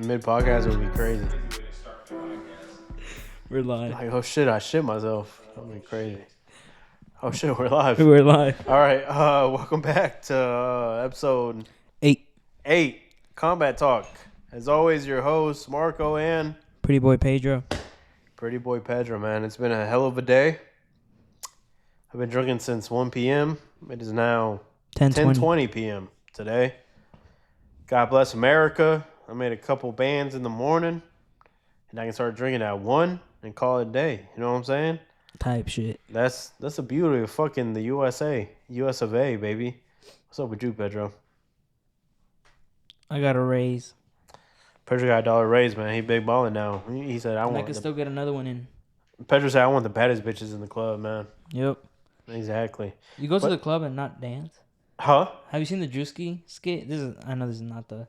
Mid podcast would be crazy. We're live. Like, oh shit, I shit myself. That'd be crazy. Oh shit, we're live. We're live. All right, welcome back to episode 8. Combat Talk. As always, your host Marco and Pretty boy Pedro. Pretty Boy Pedro. Man, it's been a hell of a day. I've been drinking since 1 p.m. It is now 10:20 p.m. today. God bless America. I made a couple bands in the morning, and I can start drinking at 1 and call it a day. You know what I'm saying? Type shit. That's the beauty of fucking the USA. US of A, baby. What's up with you, Pedro? I got a raise. Pedro got a $1 raise, man. He big balling now. He said, I can still get another one in. Pedro said, I want the baddest bitches in the club, man. Yep. Exactly. You go to the club and not dance? Huh? Have you seen the Drewski skit? I know this is not the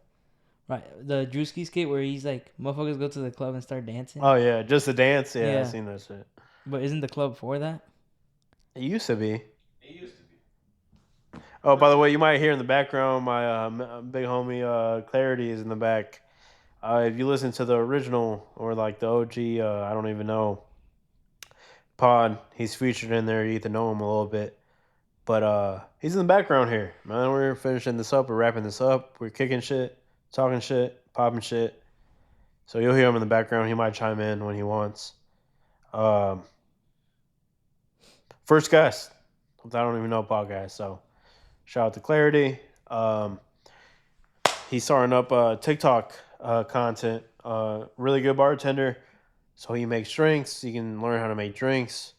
Drewski skit where he's like, motherfuckers go to the club and start dancing. Oh, yeah. Just a dance? Yeah, Yeah. I've seen that shit. But isn't the club for that? It used to be. Oh, by the way, you might hear in the background my big homie Clarity is in the back. If you listen to the original or like the OG, I don't even know, pod, he's featured in there. You get to know him a little bit. But he's in the background here. Man, we're finishing this up. We're wrapping this up. We're kicking shit, talking shit, popping shit. So you'll hear him in the background. He might chime in when he wants. First guest. I don't even know podcast, so shout out to Clarity. He's starting up TikTok content. Really good bartender. So he makes drinks. You can learn how to make drinks,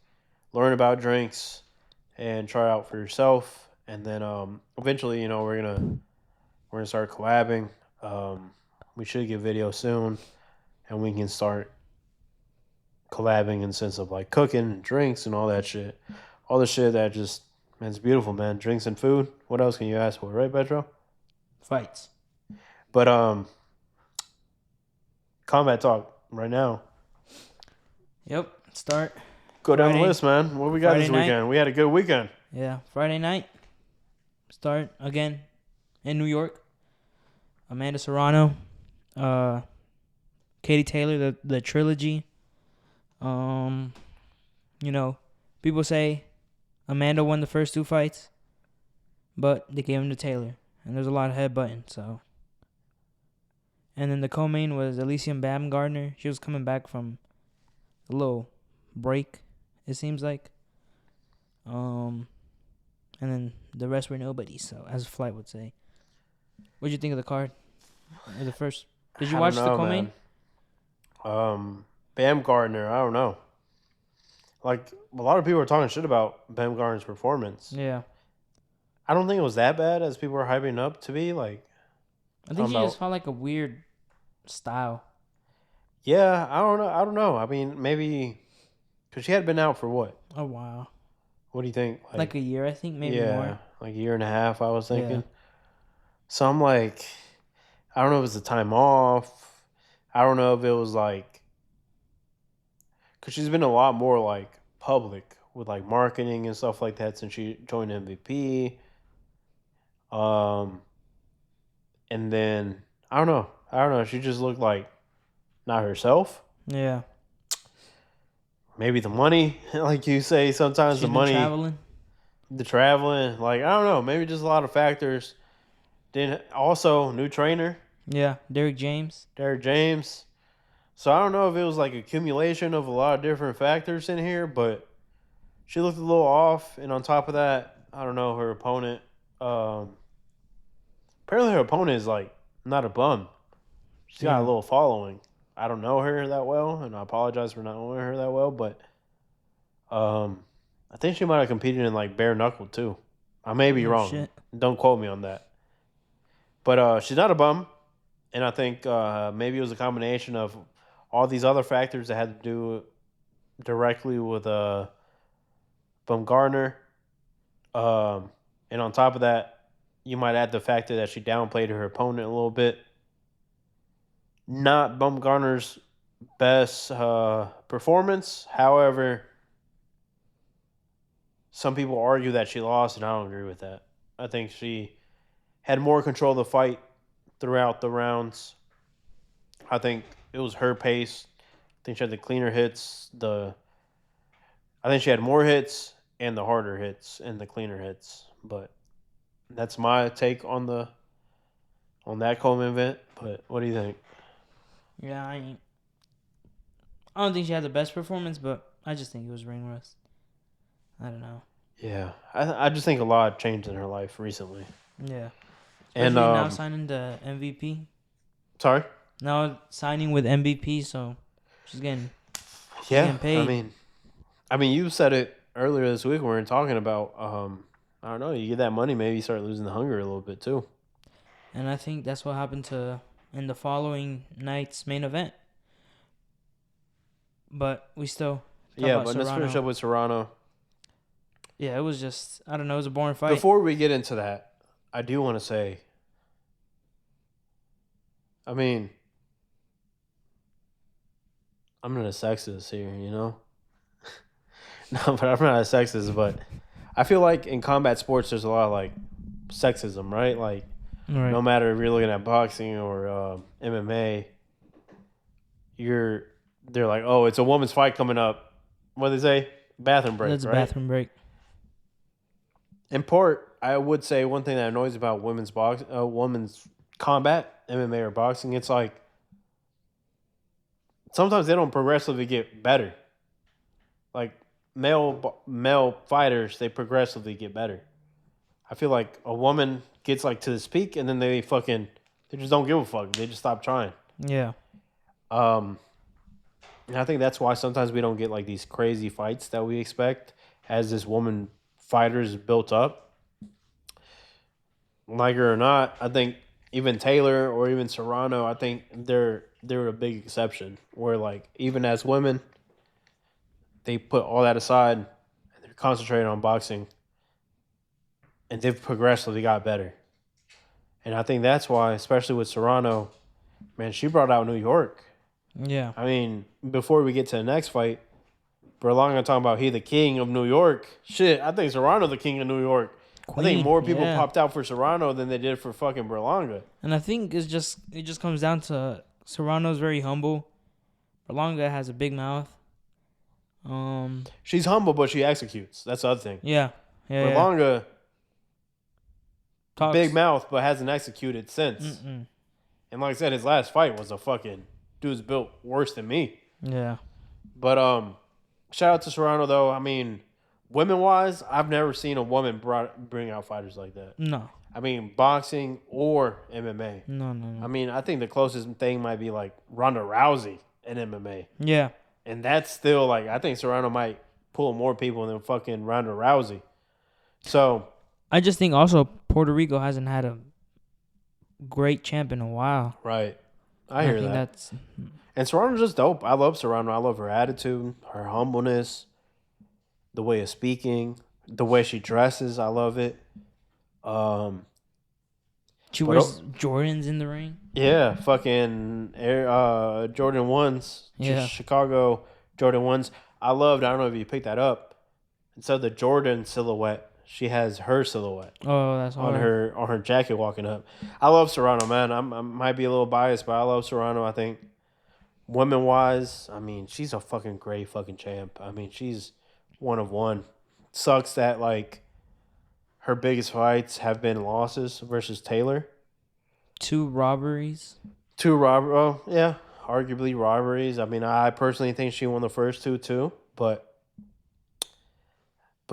learn about drinks, and try out for yourself. And then eventually, we're gonna start collabing. We should get video soon, and we can start collabing in the sense of like cooking and drinks and all that shit. All the shit that just, man, it's beautiful, man. Drinks and food. What else can you ask for, right, Pedro? Fights. But Combat Talk right now. Yep. Start. Go down Friday. the list, man. What we got Friday this night. weekend? We had a good weekend. Yeah. Friday night. Start again in New York. Amanda Serrano. Katie Taylor, the trilogy. People say Amanda won the first 2 fights, but they gave him to Taylor, and there's a lot of headbutting. So, and then the co-main was Elysium Baumgardner. She was coming back from a little break, it seems like. And then the rest were nobodies. So, as Flight would say, what'd you think of the card? Or the first? Did you watch the co-main? Baumgardner, I don't know. Like, a lot of people are talking shit about Baumgardner's performance. Yeah. I don't think it was that bad as people are hyping up to be. Like, I think she just felt like a weird style. Yeah, I don't know. I mean, maybe because she had been out for what? Oh, wow. What do you think? Like a year, I think, maybe more. Like a year and a half, I was thinking. Yeah. So I'm like, I don't know if it's the time off. I don't know if it was like, because she's been a lot more like public with like marketing and stuff like that since she joined MVP. And then I don't know. She just looked like not herself. Yeah. Maybe the money, like you say, sometimes She's the been money, traveling. the traveling, like I don't know, maybe just a lot of factors. Then also new trainer, Yeah, Derek James. So I don't know if it was like accumulation of a lot of different factors in here, but she looked a little off. And on top of that, I don't know, her opponent. Apparently her opponent is like not a bum. She's got a little following. I don't know her that well, and I apologize for not knowing her that well, but I think she might have competed in like bare knuckle too. I may be wrong. Shit. Don't quote me on that. But she's not a bum, and I think maybe it was a combination of all these other factors that had to do directly with Baumgardner. And on top of that, you might add the factor that she downplayed her opponent a little bit. Not Baumgardner's best performance. However, some people argue that she lost, and I don't agree with that. I think she had more control of the fight throughout the rounds. I think it was her pace. I think she had the cleaner hits. I think she had more hits and the harder hits and the cleaner hits. But that's my take on that Coleman event. But what do you think? Yeah, I don't think she had the best performance, but I just think it was ring rust. I don't know. Yeah, I just think a lot changed in her life recently. Yeah, And especially now signing the MVP. sorry. Now signing with MVP, so she's getting she's Yeah, getting paid. I mean, you said it earlier this week when we were talking about. I don't know. You get that money, maybe you start losing the hunger a little bit too. And I think that's what happened to in the following night's main event. But we still talk Yeah, about but let's finish up Serrano. with Serrano. Yeah, it was just I don't know, it was a boring fight. Before we get into that, I do want to say, I mean, I'm not a sexist here, you know? No, but I'm not a sexist, but I feel like in combat sports, there's a lot of like sexism, right? Like, All right. no matter if you're looking at boxing or MMA, you're they're like, oh, it's a woman's fight coming up. What do they say? Bathroom break, That's a right? bathroom break. In part, I would say one thing that annoys about women's combat, MMA or boxing, it's like sometimes they don't progressively get better. Like male fighters, they progressively get better. I feel like a woman gets like to this peak and then they just don't give a fuck. They just stop trying. Yeah. Um, and I think that's why sometimes we don't get like these crazy fights that we expect as this woman fighters built up. Like her or not, I think even Taylor or even Serrano, I think they're a big exception. Where like even as women, they put all that aside and they're concentrating on boxing, and they've progressively got better. And I think that's why, especially with Serrano, man, she brought out New York. Yeah. I mean, before we get to the next fight, Berlanga talking about he the king of New York. Shit, I think Serrano the king of New York. I think Queen. more people Yeah. popped out for Serrano than they did for fucking Berlanga. And I think it just comes down to Serrano's very humble. Berlanga has a big mouth. She's humble, but she executes. That's the other thing. Yeah. Yeah. Berlanga, Talks. big mouth, but hasn't executed since. Mm-mm. And like I said, his last fight was a fucking dude's built worse than me. Yeah. But shout out to Serrano though. I mean, women wise, I've never seen a woman bring out fighters like that. No. I mean, boxing or MMA. No. I mean, I think the closest thing might be like Ronda Rousey in MMA. Yeah. And that's still like I think Serrano might pull more people than fucking Ronda Rousey. So I just think also Puerto Rico hasn't had a great champ in a while. right, I hear think that. that's And Serrano's just dope. I love Serrano. I love her attitude, her humbleness, the way of speaking, the way she dresses. I love it. she But wears Jordans in the ring. yeah, fucking Jordan ones, Yeah. Chicago Jordan ones. I loved. I don't know if you picked that up. Instead of the Jordan silhouette, she has her silhouette Oh, that's on hard. her jacket walking up. I love Serrano, man. I might be a little biased, but I love Serrano. I think women wise, I mean, she's a fucking great fucking champ. I mean, she's one of one. Sucks that like her biggest fights have been losses versus Taylor. 2 robberies. Yeah, arguably robberies. I mean, I personally think she won the first two too, but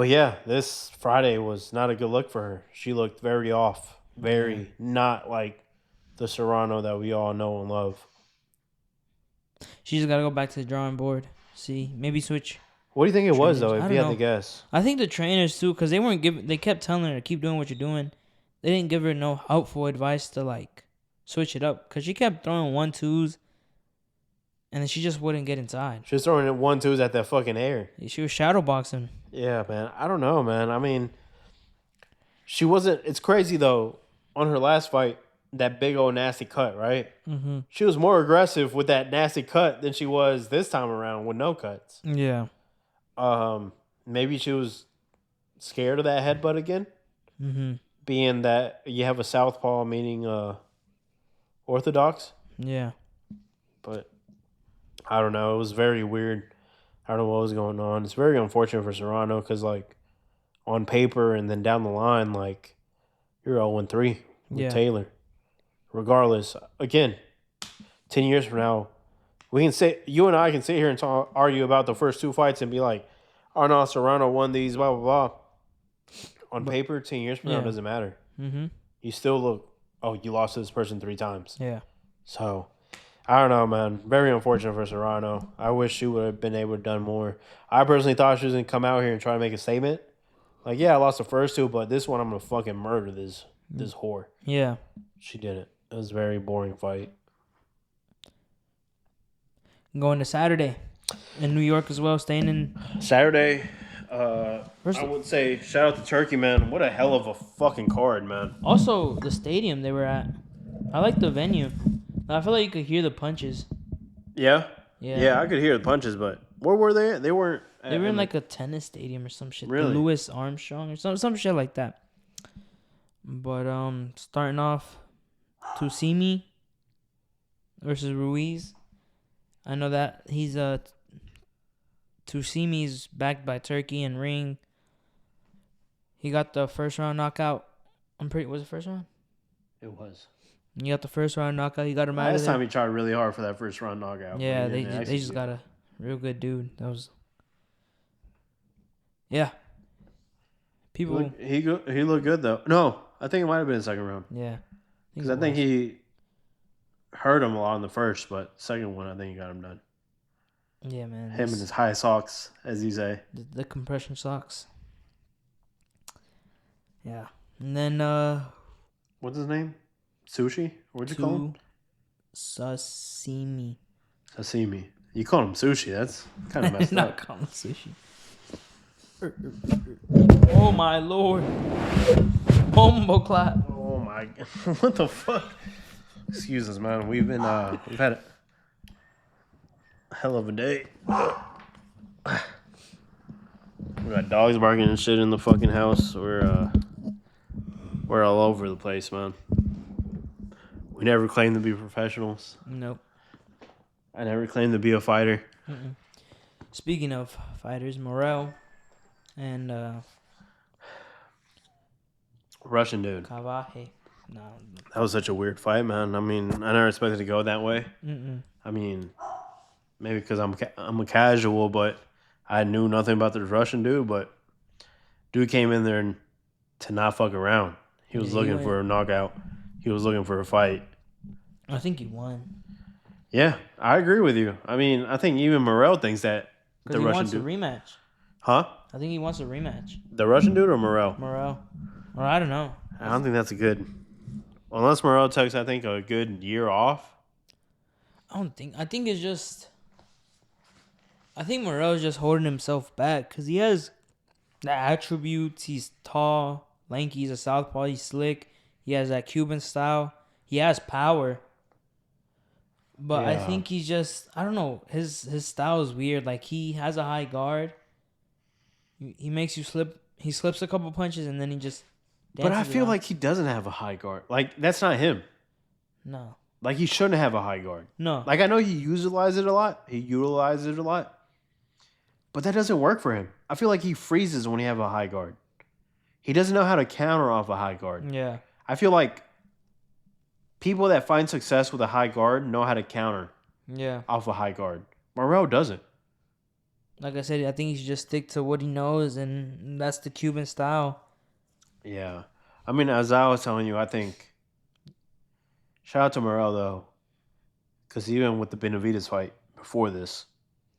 yeah, this Friday was not a good look for her. She looked very off, very not like the Serrano that we all know and love. She just gotta go back to the drawing board. See, maybe switch. What do you think it was though? Trainers. I If don't you had to know. guess, I think the trainers too, cause they weren't giving. They kept telling her to keep doing what you're doing. They didn't give her no helpful advice to like switch it up, cause she kept throwing 1-2s, and then she just wouldn't get inside. she was throwing it 1-2s at that fucking air. She was shadow boxing. Yeah, man. I don't know, man. I mean, she wasn't. It's crazy though. On her last fight, that big old nasty cut, right? Mm-hmm. She was more aggressive with that nasty cut than she was this time around with no cuts. Yeah. Maybe she was scared of that headbutt again, Mm-hmm. being that you have a southpaw, meaning orthodox. Yeah. but I don't know. It was very weird. I don't know what was going on. It's very unfortunate for Serrano because, like, on paper and then down the line, like, you're 0-3 with Yeah. Taylor. Regardless, again, 10 years from now, we can say, you and I can sit here and argue about the first two fights and be like, oh no, Serrano won these, blah, blah, blah. On But- paper, 10 years from now, Yeah. it doesn't matter. Mm-hmm. You still look, oh, you lost to this person 3 times. Yeah. So, I don't know, man. Very unfortunate for Serrano. I wish she would have been able to done more. I personally thought she was going to come out here and try to make a statement. Like, yeah, I lost the first two, but this one I'm going to fucking murder this whore. Yeah. She didn't. It was a very boring fight. Going to Saturday in New York as well. Staying in. Saturday, First- I would say shout out to Turkey, man. What a hell of a fucking card, man. Also, the stadium they were at. I like the venue. I feel like you could hear the punches. Yeah? Yeah. Yeah, I could hear the punches, but where were they at? They weren't. They were in like a tennis stadium or some shit. Really? The Louis Armstrong or some shit like that. But starting off, Tusimi versus Ruiz. I know that he's Tusimi's backed by Turkey and Ring. He got the first round knockout. Was it first round? It was. He got the first round knockout. He got him out of Last there. time he tried really hard for that first round knockout. Yeah, but he they didn't just execute. got a real good dude. That was. Yeah. People. He looked good though. No, I think it might have been the second round Yeah. because I think he hurt him a lot in the first, but second one I think he got him done. Yeah, man. Him and his high socks, as you say. The compression socks. Yeah. And then What's his name? Sushi? What'd you call him? Sashimi. Sashimi. You call him sushi. That's kind of messed Not up. call him sushi. Oh my lord. Bombo clap. Oh my! What the fuck? Excuse us, man. We've had a hell of a day. We got dogs barking and shit in the fucking house. We're all over the place, man. We never claimed to be professionals. Nope. I never claimed to be a fighter. Speaking of fighters, Morel and Russian dude. Cavaje. No. That was such a weird fight, man. I mean, I never expected to go that way. Mm-mm. I mean, maybe because I'm a casual, but I knew nothing about this Russian dude. But dude came in there to not fuck around. He was Yeah, he looking for a knockout. He was looking for a fight. I think he won. Yeah, I agree with you. I mean, I think even Morel thinks that Because the he Russian wants a dude. rematch. Huh? I think he wants a rematch. The Russian dude or Morel? Morel. Or I don't know. I don't think that's a good. Unless Morel takes, I think, a good year off. I think it's just. I think Morel's just holding himself back because he has the attributes. He's tall, lanky. He's a southpaw. He's slick. He has that Cuban style. He has power. But I Yeah. think he's just. I don't know. His style is weird. Like he has a high guard. He makes you slip. He slips a couple punches and then he just. But I dances feel around. like he doesn't have a high guard. Like, that's not him. No. Like, he shouldn't have a high guard. No. Like, I know he utilizes it a lot. But that doesn't work for him. I feel like he freezes when he have a high guard. He doesn't know how to counter off a high guard. Yeah. I feel like people that find success with a high guard know how to counter Yeah. off a high guard. Morel doesn't. Like I said, I think he should just stick to what he knows, and that's the Cuban style. Yeah. I mean, as I was telling you, I think shout out to Morel, though. Because even with the Benavidez fight before this,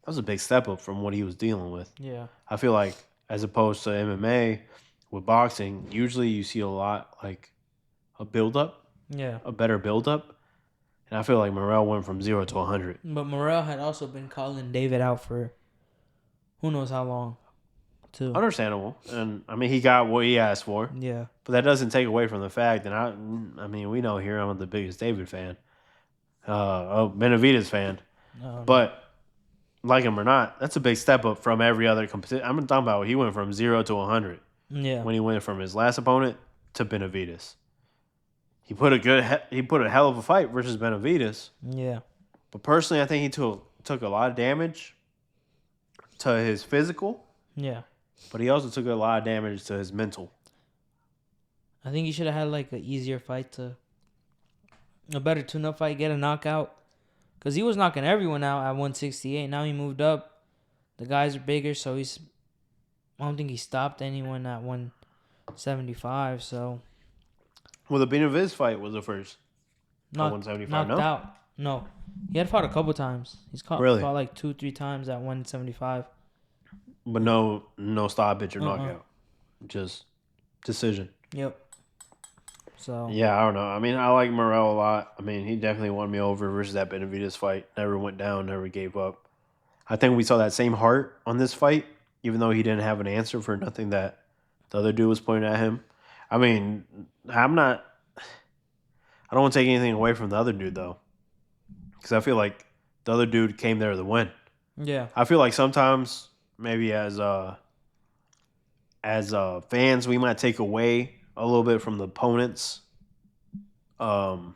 that was a big step up from what he was dealing with. Yeah. I feel like as opposed to MMA with boxing, usually you see a lot like a build-up, Yeah. a better build-up. And I feel like Morel went from 0 to 100. But Morel had also been calling David out for who knows how long, too. Understandable. And, I mean, he got what he asked for. Yeah. But that doesn't take away from the fact that I mean, we know here I'm the biggest David fan. Benavidez fan. But like him or not, that's a big step up from every other competition. I'm talking about he went from 0 to 100 Yeah. when he went from his last opponent to Benavidez. He put a hell of a fight versus Benavidez. Yeah. But personally, I think he took a lot of damage to his physical, Yeah. but he also took a lot of damage to his mental. I think he should have had like an easier fight a better tune-up fight, get a knockout. Because he was knocking everyone out at 168. Now he moved up. The guys are bigger, so I don't think he stopped anyone at 175. So Well, the Benavidez fight was the first at knocked 175. knocked No, out. No, he had fought a couple times. really, Fought like 2-3 times at 175. but no stoppage or Uh-uh. knockout, just decision. Yep. So Yeah, I don't know. I mean, I like Morrell a lot. I mean, he definitely won me over versus that Benavidez fight. Never went down, never gave up. I think we saw that same heart on this fight, even though he didn't have an answer for nothing that the other dude was pointing at him. I mean, I'm not. I don't want to take anything away from the other dude though, because I feel like the other dude came there to win. yeah, I feel like sometimes maybe as fans we might take away a little bit from the opponents. Um,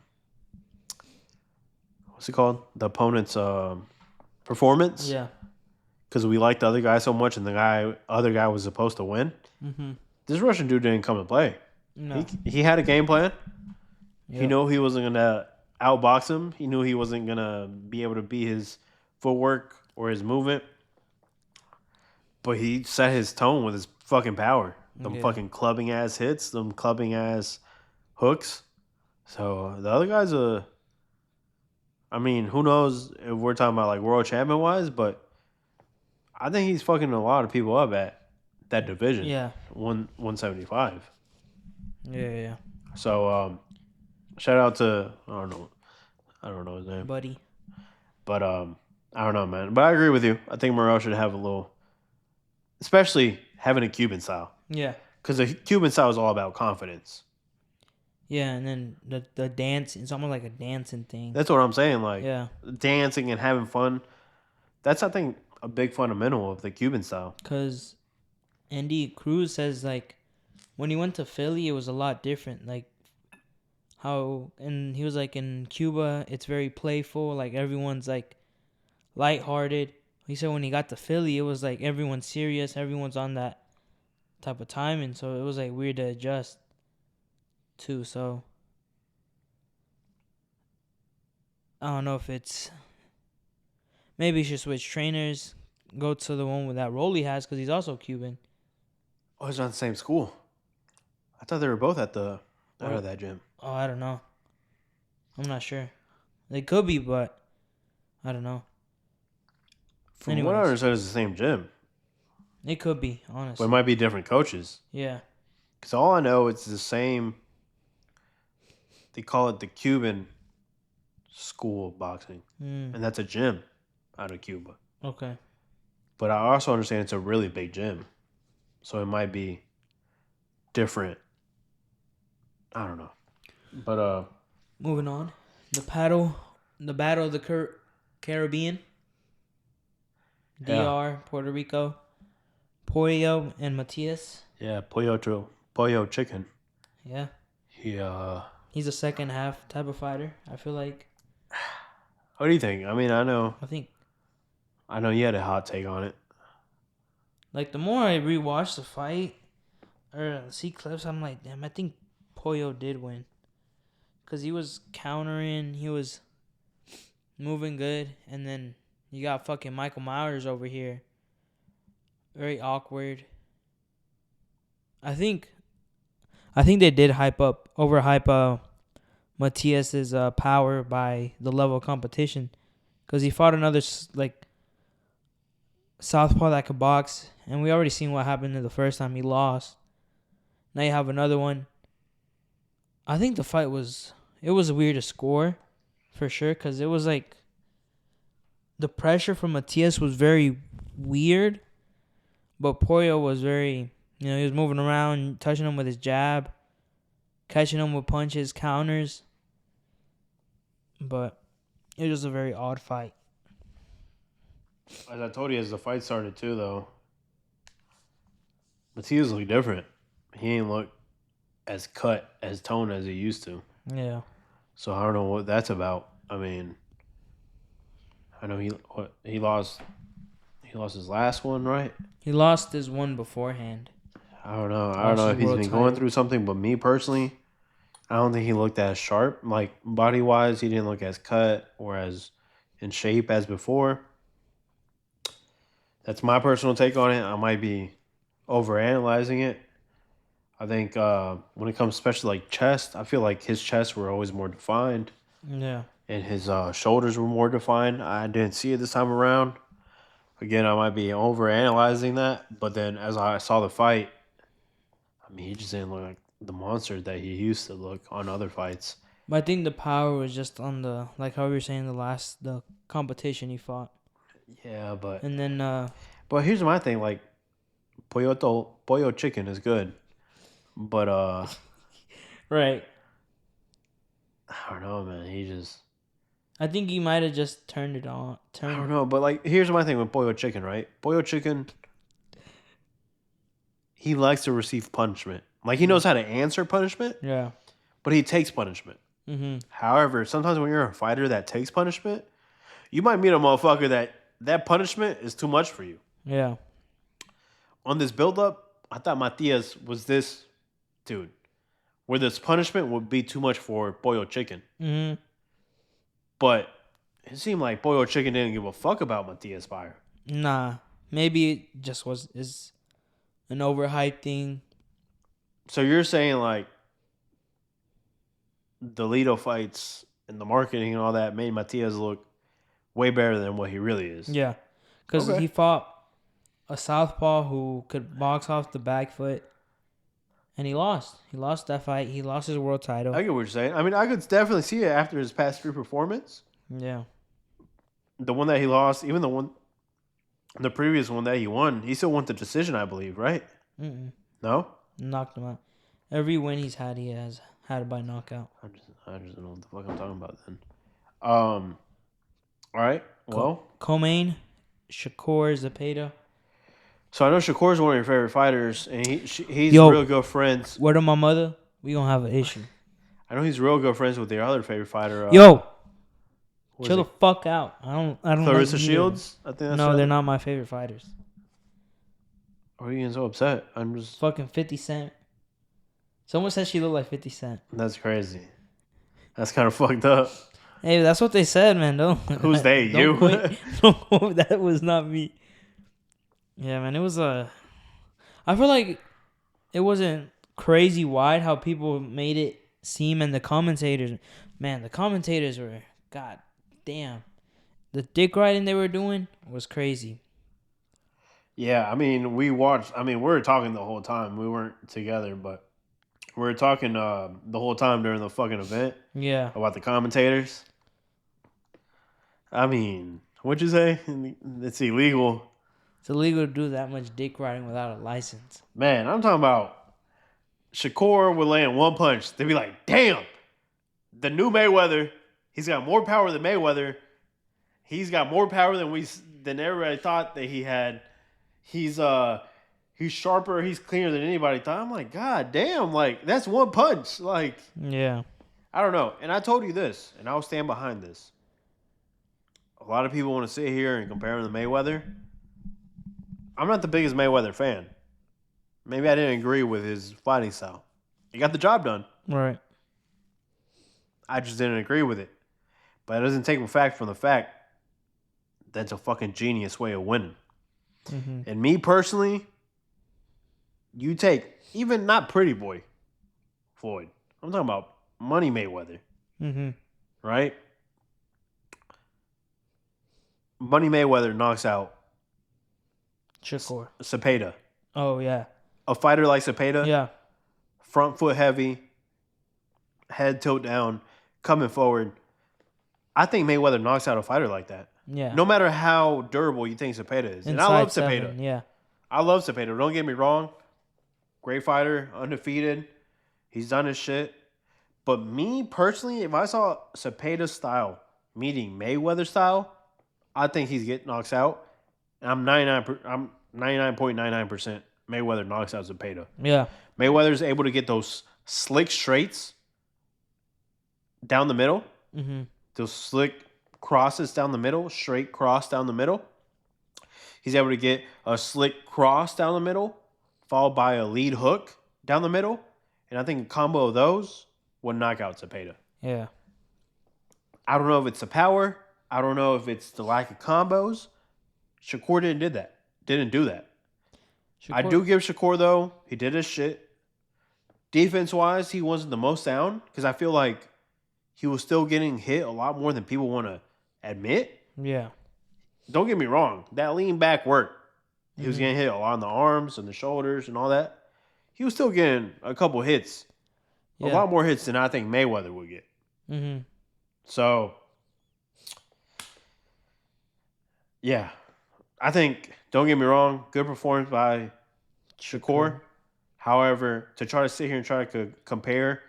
what's it called? The opponent's performance yeah. because we liked the other guy so much, and the other guy was supposed to win. Mhm. This Russian dude didn't come and play. No. He had a game plan. He Yep. knew he wasn't gonna outbox him. He knew he wasn't gonna be able to beat his footwork or his movement. But he set his tone with his fucking power. Them Yeah. fucking clubbing ass hits, them clubbing ass hooks. So the other guy's I mean, who knows if we're talking about like world champion wise, but I think he's fucking a lot of people up at that division. Yeah. 175. Yeah. So shout out to I don't know his name. Buddy. But I don't know, man. But I agree with you. I think Morrell should have a little, especially having a Cuban style, Yeah. because the Cuban style is all about confidence. Yeah, and then the dance, it's almost like a dancing thing. That's what I'm saying. Like Yeah. dancing and having fun. That's I think a big fundamental of the Cuban style. Because Andy Cruz says, like, when he went to Philly, it was a lot different. Like, and he was like, in Cuba, it's very playful. Like, everyone's, like, lighthearted. He said when he got to Philly, it was like everyone's serious. Everyone's on that type of timing. So it was, like, weird to adjust to. So I don't know if it's. Maybe he should switch trainers. Go to the one with that role he has because he's also Cuban. Oh, it's not the same school. I thought they were both out of that gym. Oh, I don't know. I'm not sure. They could be, but I don't know. From what I Anyways. understand, it's the same gym, It could be, but honestly. it might be different coaches. Yeah. Because all I know, it's the same. They call it the Cuban school of boxing, and that's a gym out of Cuba. Okay. But I also understand it's a really big gym, so it might be different. I don't know, but Moving on. The battle of the Caribbean. Yeah. DR, Puerto Rico. Pollo and Matias. yeah, pollo chicken. Yeah. He He's a second half type of fighter, I feel like. what do you think? I mean, I know you had a hot take on it. like, the more I rewatch the fight or see clips, I'm like, damn, I think Pollo did win. Because he was countering, he was moving good, and then you got fucking Michael Myers over here. Very awkward. I think they did overhype Matias's power by the level of competition, because he fought another like southpaw that could box, and we already seen what happened the first time he lost. Now you have another one. I think the fight was weird to score, for sure, because it was like the pressure from Matias was very weird, but Pollo was very, he was moving around, touching him with his jab, catching him with punches, counters. But it was a very odd fight. As I told you, as the fight started too, though, Matias looked different. He ain't look as cut, as toned as he used to. Yeah. So I don't know what that's about. I mean, I know he lost. He lost his last one, right? He lost his one beforehand. I don't know. I don't Lost know his if he's world been going title. through something, but me personally, I don't think he looked as sharp. Like body wise, he didn't look as cut or as in shape as before. That's my personal take on it. I might be overanalyzing it. I think when it comes especially like chest, I feel like his chests were always more defined Yeah. and his shoulders were more defined. I didn't see it this time around. Again, I might be overanalyzing that, but then as I saw the fight, I mean, he just didn't look like the monster that he used to look on other fights. But I think the power was just on the, like how we were saying, the competition he fought. Yeah, And then but here's my thing: like pollo chicken is good, but right. I don't know, man. He just I think he might have just turned it on. I don't know, but like here's my thing with pollo chicken, right? Pollo chicken, he likes to receive punishment. Like he knows how to answer punishment, Yeah. but he takes punishment. Mhm. However, sometimes when you're a fighter that takes punishment, you might meet a motherfucker that punishment is too much for you. Yeah. On this build up, I thought Matias was this dude where this punishment would be too much for Pollo Chicken. Mhm. But it seemed like Pollo Chicken didn't give a fuck about Matias Fire. Nah. Maybe it just is an overhyped thing. So you're saying like the Lido fights and the marketing and all that made Matias look way better than what he really is. Yeah. Because Okay. he fought a southpaw who could box off the back foot, and he lost. He lost that fight. He lost his world title. I get what you're saying. I mean, I could definitely see it after his past three performance. Yeah. The one that he lost, even the previous one that he won, he still won the decision, I believe, right? Mm-mm. No? Knocked him out. Every win he's had, he has had it by knockout. I just don't know what the fuck I'm talking about then. All right. Well, Co-main, Shakur Zapata. so I know Shakur's one of your favorite fighters, and he's Yo. real good friends. Word of my mother, we gonna have an issue. I know he's real good friends with your other favorite fighter. Yo, what chill is the fuck out. I don't Clarissa like Shields? I think that's No, her they're other- not my favorite fighters. Why are you getting so upset? I'm just. Fucking 50 Cent. Someone said she looked like 50 Cent. That's crazy. That's kind of fucked up. Hey, that's what they said, man. Don't. Who's they? Don't You? Don't quote. That was not me. Yeah, man. It was I feel like it wasn't crazy wide how people made it seem, and the commentators, man, the commentators were, god damn, the dick riding they were doing was crazy. Yeah, I mean, we watched. I mean, we were talking the whole time. We weren't together, but we were talking the whole time during the fucking event Yeah, about the commentators. I mean, what'd you say? It's illegal. it's illegal to do that much dick riding without a license. Man, I'm talking about Shakur would land one punch. They'd be like, damn, the new Mayweather, he's got more power than Mayweather. He's got more power than everybody thought that he had. He's sharper, he's cleaner than anybody thought. I'm like, God damn, like that's one punch. Like, Yeah, I don't know. And I told you this, and I'll stand behind this. A lot of people want to sit here and compare him to Mayweather. I'm not the biggest Mayweather fan. Maybe I didn't agree with his fighting style. He got the job done. right. I just didn't agree with it. But it doesn't take a fact from the fact that's a fucking genius way of winning. Mm-hmm. And me personally, you take even not Pretty Boy Floyd. I'm talking about Money Mayweather, Mm-hmm. right? Money Mayweather knocks out Shakur. Cepeda. Oh yeah, A fighter like Cepeda, yeah. front foot heavy, head tilt down, coming forward. I think Mayweather knocks out a fighter like that. Yeah. No matter how durable you think Cepeda is. And I Inside love Cepeda. 7, yeah. I love Cepeda. Don't get me wrong. Great fighter, undefeated. He's done his shit. But me personally, if I saw Cepeda's style meeting Mayweather style, I think he's getting knocks out. And I'm 99.99% Mayweather knocks out Cepeda. Yeah. Mayweather's able to get those slick straights down the middle. Mm-hmm. Those slick crosses down the middle, straight cross down the middle. He's able to get a slick cross down the middle, followed by a lead hook down the middle. And I think a combo of those would knock out Zepeda. Yeah. I don't know if it's the power. I don't know if it's the lack of combos. Shakur didn't do that. I Shakur, do give Shakur, though, he did his shit. Defense-wise, he wasn't the most sound because I feel like he was still getting hit a lot more than people want to admit. Yeah. Don't get me wrong. That lean back worked. He was Mhm. getting hit a lot on the arms and the shoulders and all that. He was still getting a couple hits. A Yeah. lot more hits than I think Mayweather would get. Mm-hmm. So, yeah. I think, don't get me wrong, good performance by Shakur. However, to try to sit here and try to compare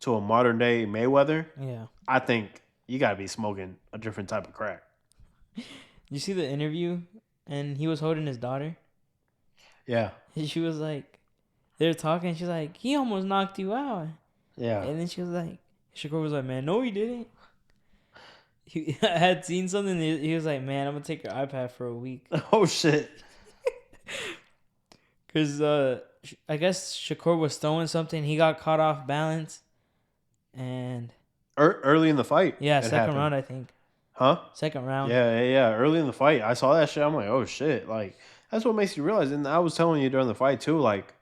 to a modern day Mayweather, Yeah. I think you got to be smoking a different type of crack. You see the interview, and he was holding his daughter. Yeah. And she was like, they were talking. She's like, he almost knocked you out. Yeah. And then she was like, Shakur was like, man, no, he didn't. He had seen something. He was like, man, I'm gonna take your iPad for a week. Oh, shit. Cause I guess Shakur was throwing something. He got caught off balance, and Early in the fight. yeah, it second happened. round I think. Huh? Second round. Yeah. Early in the fight, I saw that shit. I'm like, oh shit! Like that's what makes you realize. And I was telling you during the fight too. Like,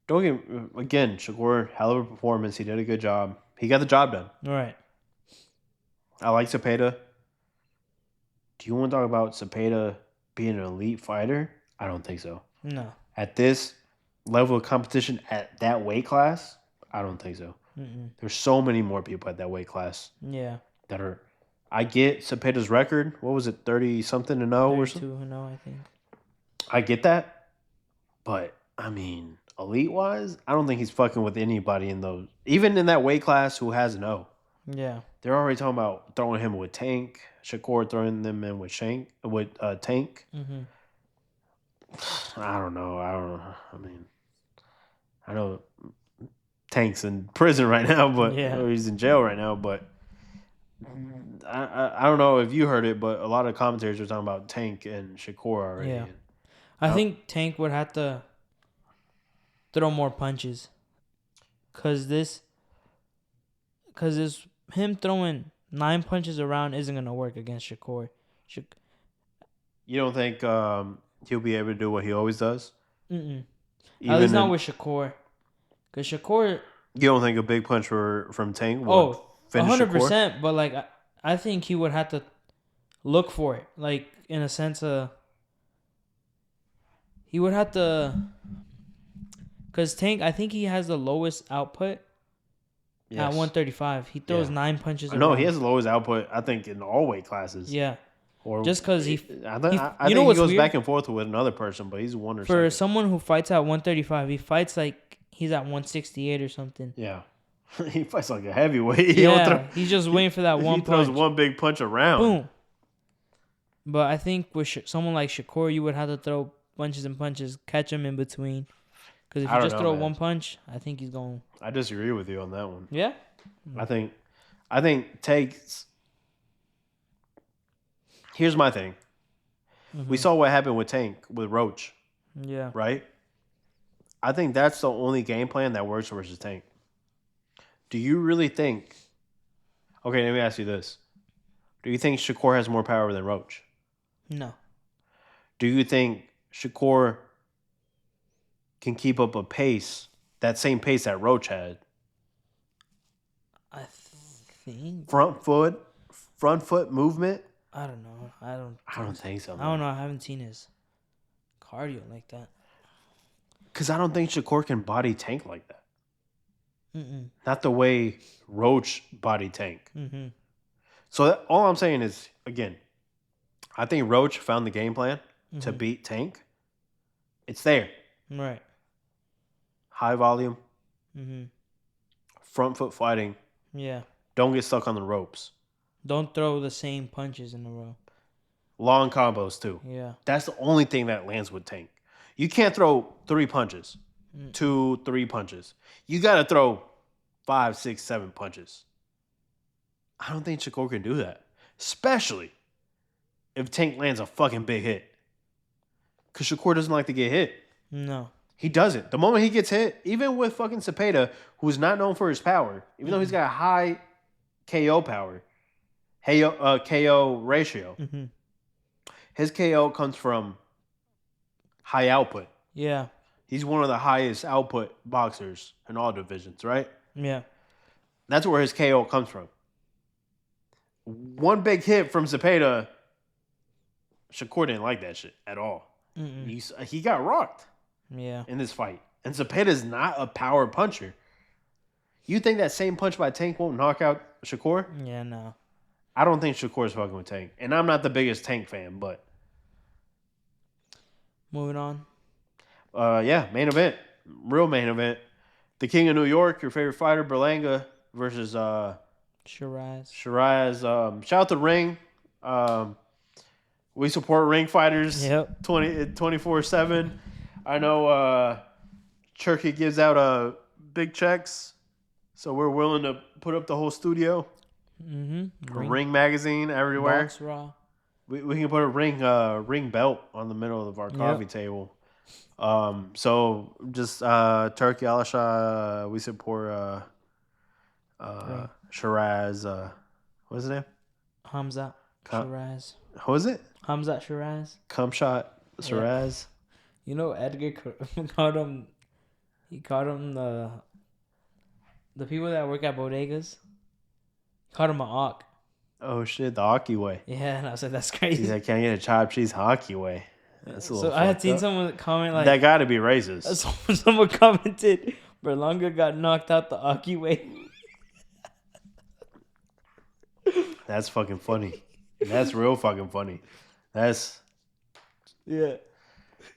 don't get again, Shakur, hell of a performance. He did a good job. He got the job done. Right. I like Zepeda. Do you want to talk about Zepeda being an elite fighter? I don't think so. No. At this level of competition at that weight class, I don't think so. Mm-mm. There's so many more people at that weight class Yeah. that are. I get Cepeda's record. What was it, 30-something to 0 or something? 32, no, I think. I get that, but I mean, elite-wise, I don't think he's fucking with anybody in those. Even in that weight class who has an O. Yeah. They're already talking about throwing him with Tank. Shakur throwing them in with Tank. Mm-hmm. I don't know. I mean, I know Tank's in prison right now, but Yeah. or he's in jail right now. But I don't know if you heard it, but a lot of commentators are talking about Tank and Shakur already. Yeah. I think Tank would have to throw more punches. Cause him throwing 9 punches around isn't gonna work against Shakur. You don't think he'll be able to do what he always does? Mm-mm. At least not with Shakur. Cause Shakur. You don't think a big punch from Tank would finish 100%. But like, I think he would have to look for it. Like in a sense of, he would have to. Cause Tank, I think he has the lowest output. Yes. At 135, he throws 9 punches. No, he has the lowest output. I think in all weight classes. Yeah. Or just because I think he what's goes weird? back and forth with another person, but he's one or For second. someone who fights at 135, he fights like he's at 168 or something. Yeah. He fights like a heavyweight. He's just waiting for that one punch. He throws punch. one big punch around. Boom. But I think with someone like Shakur, you would have to throw bunches and punches, catch him in between. Because if you just throw one punch, I think he's going. I disagree with you on that one. Yeah? I think Tank's. Here's my thing. Mm-hmm. We saw what happened with Tank with Roach. Yeah. Right? I think that's the only game plan that works versus Tank. Do you really think... Okay, let me ask you this. Do you think Shakur has more power than Roach? No. Do you think Shakur can keep up a pace, that same pace that Roach had? I think... Front foot movement? I don't know. I don't think so. I don't know. I haven't seen his cardio like that. Because I don't think Shakur can body Tank like that. Mm-mm. Not the way Roach body Tank. Mm-hmm. So all I'm saying is, again, I think Roach found the game plan to beat Tank. It's there. Right. High volume. Mm-hmm. Front foot fighting. Yeah. Don't get stuck on the ropes. Don't throw the same punches in a row. Long combos, too. Yeah. That's the only thing that lands with Tank. You can't throw 3 punches. 2, 3 punches. You got to throw 5, 6, 7 punches. I don't think Shakur can do that. especially if Tank lands a fucking big hit. Because Shakur doesn't like to get hit. No. He doesn't. The moment he gets hit, even with fucking Cepeda, who's not known for his power, even though he's got a high KO power, KO ratio, his KO comes from high output. Yeah. He's one of the highest output boxers in all divisions, right? Yeah. That's where his KO comes from. One big hit from Cepeda, Shakur didn't like that shit at all. He got rocked in this fight. And Cepeda's not a power puncher. You think that same punch by Tank won't knock out Shakur? Yeah, no. I don't think Shakur's fucking with Tank. And I'm not the biggest Tank fan, but... Moving on. Yeah, main event. Real main event. The King of New York, your favorite fighter, Berlanga, versus Shiraz. Shout out to Ring. We support ring fighters 24/7. I know Turkey gives out big checks, so we're willing to put up the whole studio. Ring magazine everywhere. Box Raw. We can put a ring belt on the middle of our coffee table. So just Turkey Alasha, we support Shiraz. What's his name? Hamza Shiraz. Who is it? Hamza Shiraz. Cumshot Shiraz. Yeah. You know, Edgar caught him. He caught him the people that work at bodegas. Caught him a hawk. Oh shit, the hockey way. Yeah, and I said that's crazy. He said, "Can't get a chopped cheese hockey way." That's a little. So I had seen someone comment like that. Got to be racist. Someone commented, "Berlanga got knocked out the hockey way." That's fucking funny. That's real fucking funny. That's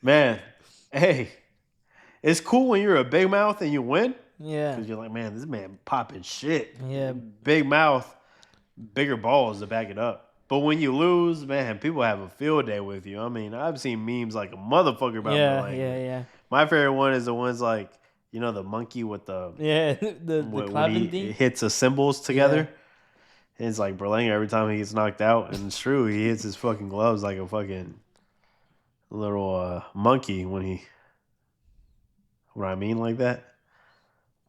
man. Hey, it's cool when you're a big mouth and you win. Yeah, because you're like, man, this man popping shit. Yeah, big mouth, bigger balls to back it up. But when you lose, man, people have a field day with you. I mean, I've seen memes like a motherfucker about yeah. My favorite one is the ones like, you know, the monkey with the the clapping thing. Hits the cymbals together. Yeah. It's like Berlanga every time he gets knocked out, and it's true. He hits his fucking gloves like a fucking little monkey when he. What I mean like that?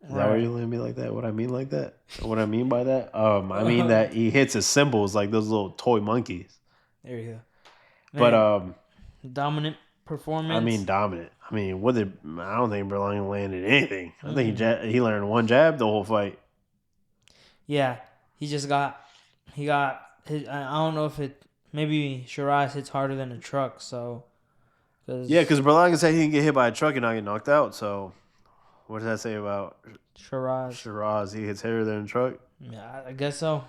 Is that what you're going to be like that? What I mean like that? What I mean by that? I mean that he hits his cymbals like those little toy monkeys. There you go. Man, but dominant performance. I mean dominant. I mean, I don't think Berlanga landed anything. I think he learned one jab the whole fight. Yeah, he got his, I don't know if maybe Shiraz hits harder than a truck, so. Because Berlanga said he can get hit by a truck and not get knocked out, so. What does that say about Shiraz? He hits harder than a truck? Yeah, I guess so.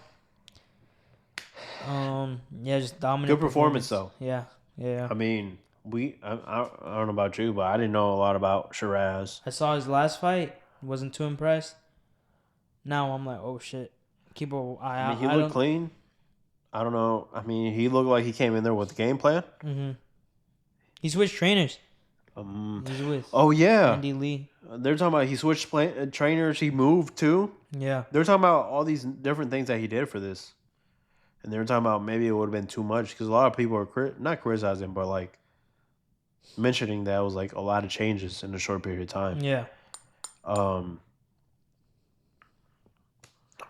Just dominant. Good performance though. Yeah. I mean, I don't know about you, but I didn't know a lot about Shiraz. I saw his last fight. Wasn't too impressed. Now I'm like, oh shit. Keep an eye out. I mean, he looked clean. I don't know. I mean, he looked like he came in there with a game plan. Mm-hmm. He switched trainers. He's with Andy Lee. They're talking about he switched trainers. He moved too. Yeah. They're talking about all these different things that he did for this. And they were talking about maybe it would have been too much because a lot of people are not criticizing, but like mentioning that it was like a lot of changes in a short period of time. Yeah. I mean,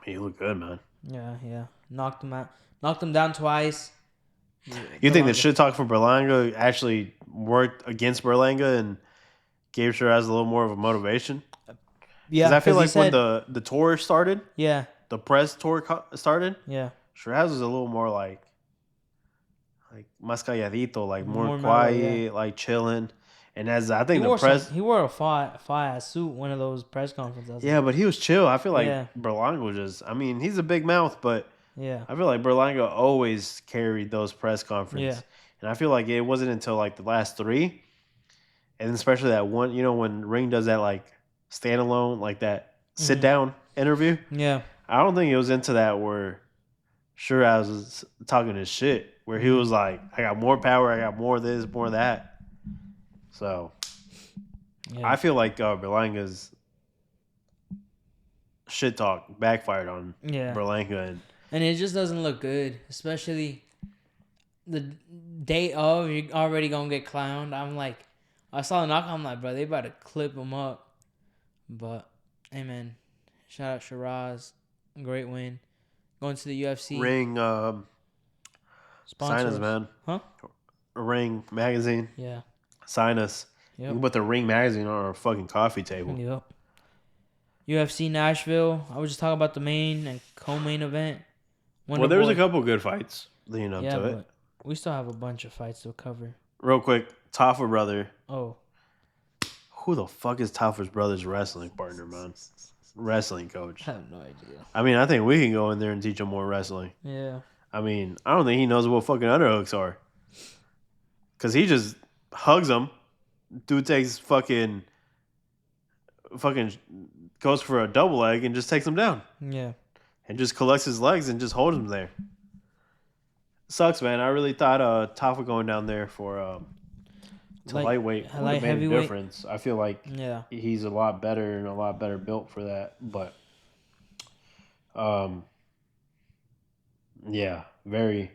he looked good, man. Yeah. Knocked him out. Knocked him down twice. You think the shit talk for Berlanga actually worked against Berlanga and gave Shiraz a little more of a motivation? Yeah, because I feel like when the tour started, the press tour started, Shiraz was a little more like más calladito, like more quiet, like chilling. And as I think he wore a fire suit one of those press conferences. Yeah, but he was chill. I feel like Berlanga was just. I mean, he's a big mouth, but. Yeah, I feel like Berlanga always carried those press conferences. Yeah. And I feel like it wasn't until like the last three, and especially that one, you know, when Ring does that like standalone, like that sit down interview. Yeah. I don't think it was into that where Shiraz was talking his shit, where he was like, I got more power, I got more of this, more of that. So I feel like Berlanga's shit talk backfired on Berlanga, and And it just doesn't look good, especially the day of. You're already gonna get clowned. I'm like, I saw the knockout. I'm like, bro, they about to clip him up. But hey, man, shout out Shiraz, great win, going to the UFC. Ring sign us, Sponsors, man. huh? Ring magazine. Yeah. Sign us. You Yep. can put the Ring magazine on our fucking coffee table. Yep. UFC Nashville. I was just talking about the main and co-main event. Well, there was a couple good fights leading up to it. But we still have a bunch of fights to cover. Real quick, Taffa brother. Oh, Who the fuck is Taffa's brother's wrestling partner, man? Wrestling coach. I have no idea. I mean, I think we can go in there and teach him more wrestling. Yeah. I mean, I don't think he knows what fucking underhooks are. Because he just hugs them. Dude takes fucking goes for a double leg and just takes him down. Yeah. And just collects his legs and just holds him there. Sucks, man. I really thought Taffa going down there for to lightweight would have made a heavyweight. difference. I feel like he's a lot better and a lot better built for that. But yeah, very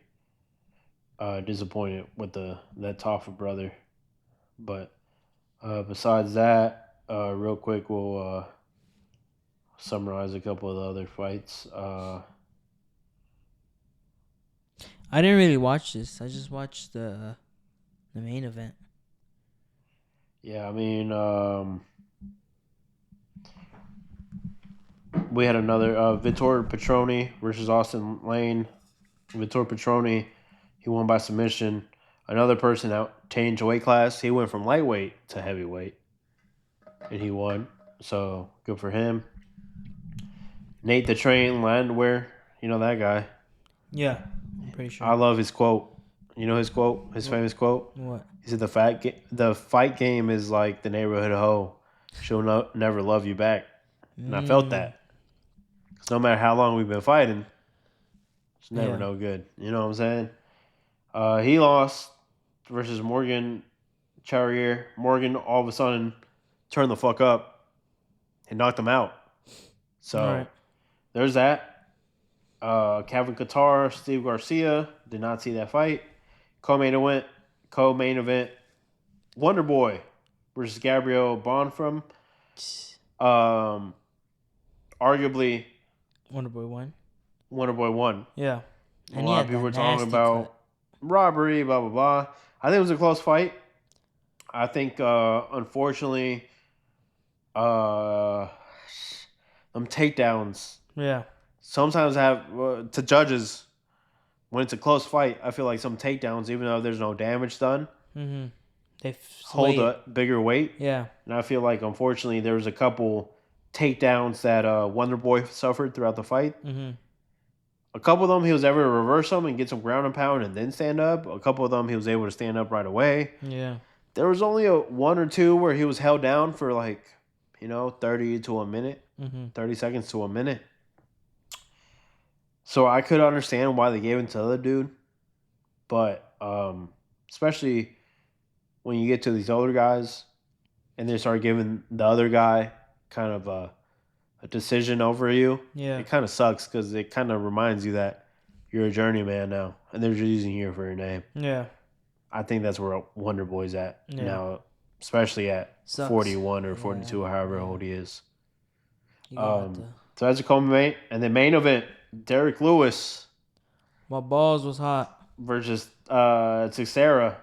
disappointed with that Taffa brother. But besides that, real quick, we'll summarize a couple of the other fights. I didn't really watch this. I just watched the main event. Yeah, I mean, we had another Vitor Petroni versus Austin Lane. Vitor Petroni, he won by submission. Another person out changed weight class. He went from lightweight to heavyweight, and he won. So good for him. Nate the Train Landwehr, you know that guy. Yeah, I'm pretty sure. I love his quote. You know his quote, his famous quote. What? He said, "The fight game is like the neighborhood hoe. She'll never love you back." And I felt that. Because no matter how long we've been fighting, it's never no good. You know what I'm saying? He lost versus Morgan Charrier. Morgan all of a sudden turned the fuck up and knocked him out. So there's that. Kevin Qatar, Steve Garcia. Did not see that fight. Co-main event. Wonder Boy versus Gabriel Bonfim. Arguably, Wonder Boy won. Yeah. And a lot of people were talking about robbery, blah, blah, blah. I think it was a close fight. I think, unfortunately, them takedowns. Yeah. Sometimes have, to judges, when it's a close fight, I feel like some takedowns, even though there's no damage done, they hold a bigger weight. Yeah. And I feel like, unfortunately, there was a couple takedowns that Wonder Boy suffered throughout the fight. A couple of them, he was able to reverse them and get some ground and pound and then stand up. A couple of them, he was able to stand up right away. Yeah. There was only one or two where he was held down for 30 to a minute, 30 seconds to a minute. So I could understand why they gave it to the other dude. But especially when you get to these older guys and they start giving the other guy kind of a decision over you, it kind of sucks because it kind of reminds you that you're a journeyman now and they're just using you for your name. Yeah. I think that's where Wonder Boy's at now, especially at 41 or 42 or however old he is. So that's a co-main. And the main event, Derek Lewis. My balls was hot. Versus Teixeira.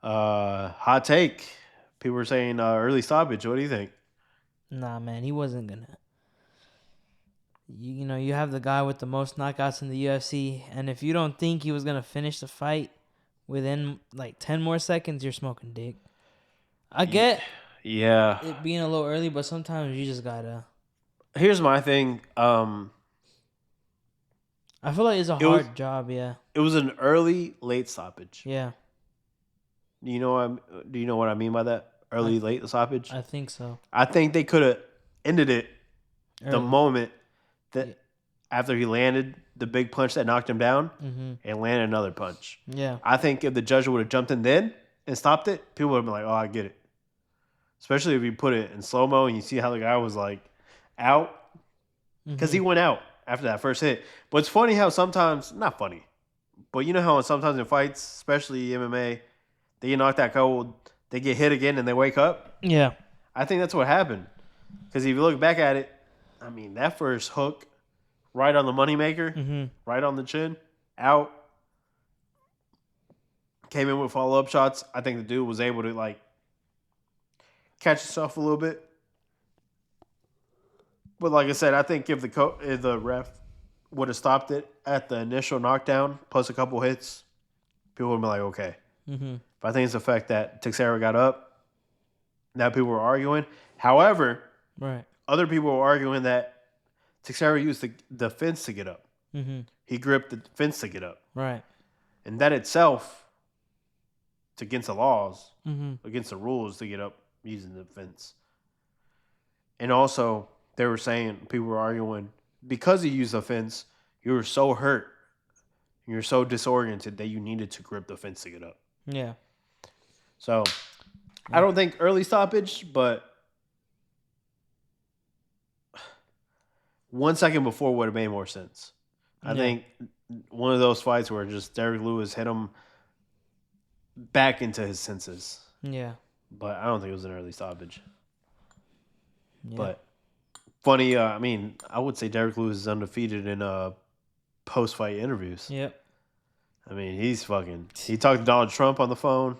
Hot take. People were saying early stoppage. What do you think? Nah, man, he wasn't gonna. You have the guy with the most knockouts in the UFC, and if you don't think he was gonna finish the fight within 10 more seconds, you're smoking dick. I get it being a little early, but sometimes you just gotta. Here's my thing. I feel like it's a hard job. Yeah. It was an early late stoppage. Yeah. Do you know what I mean by that? Early late stoppage? I think so. I think they could have ended it the moment that after he landed the big punch that knocked him down and landed another punch. Yeah. I think if the judge would have jumped in then and stopped it, people would have been like, "Oh, I get it." Especially if you put it in slow-mo and you see how the guy was out because he went out. after that first hit. But it's funny how sometimes, not funny, but you know how sometimes in fights, especially MMA, they get knocked out cold, they get hit again and they wake up? Yeah. I think that's what happened. Because if you look back at it, I mean, that first hook, right on the moneymaker, Mm-hmm. right on the chin, out, came in with follow up shots. I think the dude was able to like catch himself a little bit. But like I said, I think if the ref would have stopped it at the initial knockdown plus a couple hits, people would be like, okay. Mm-hmm. But I think it's the fact that Teixeira got up. Now people were arguing. However, Right. other people were arguing that Teixeira used the fence to get up. Mm-hmm. He gripped the fence to get up. Right. And that itself, it's against the laws, Mm-hmm. against the rules to get up using the fence. And also, they were saying, people were arguing, because he used the fence, you were so hurt, you're so disoriented that you needed to grip the fence to get up. Yeah. So, I don't think early stoppage, but 1 second before would have made more sense. I think one of those fights where just Derek Lewis hit him back into his senses. Yeah. But I don't think it was an early stoppage. Yeah. But funny, I mean, I would say Derek Lewis is undefeated in post-fight interviews. Yep. I mean, he talked to Donald Trump on the phone.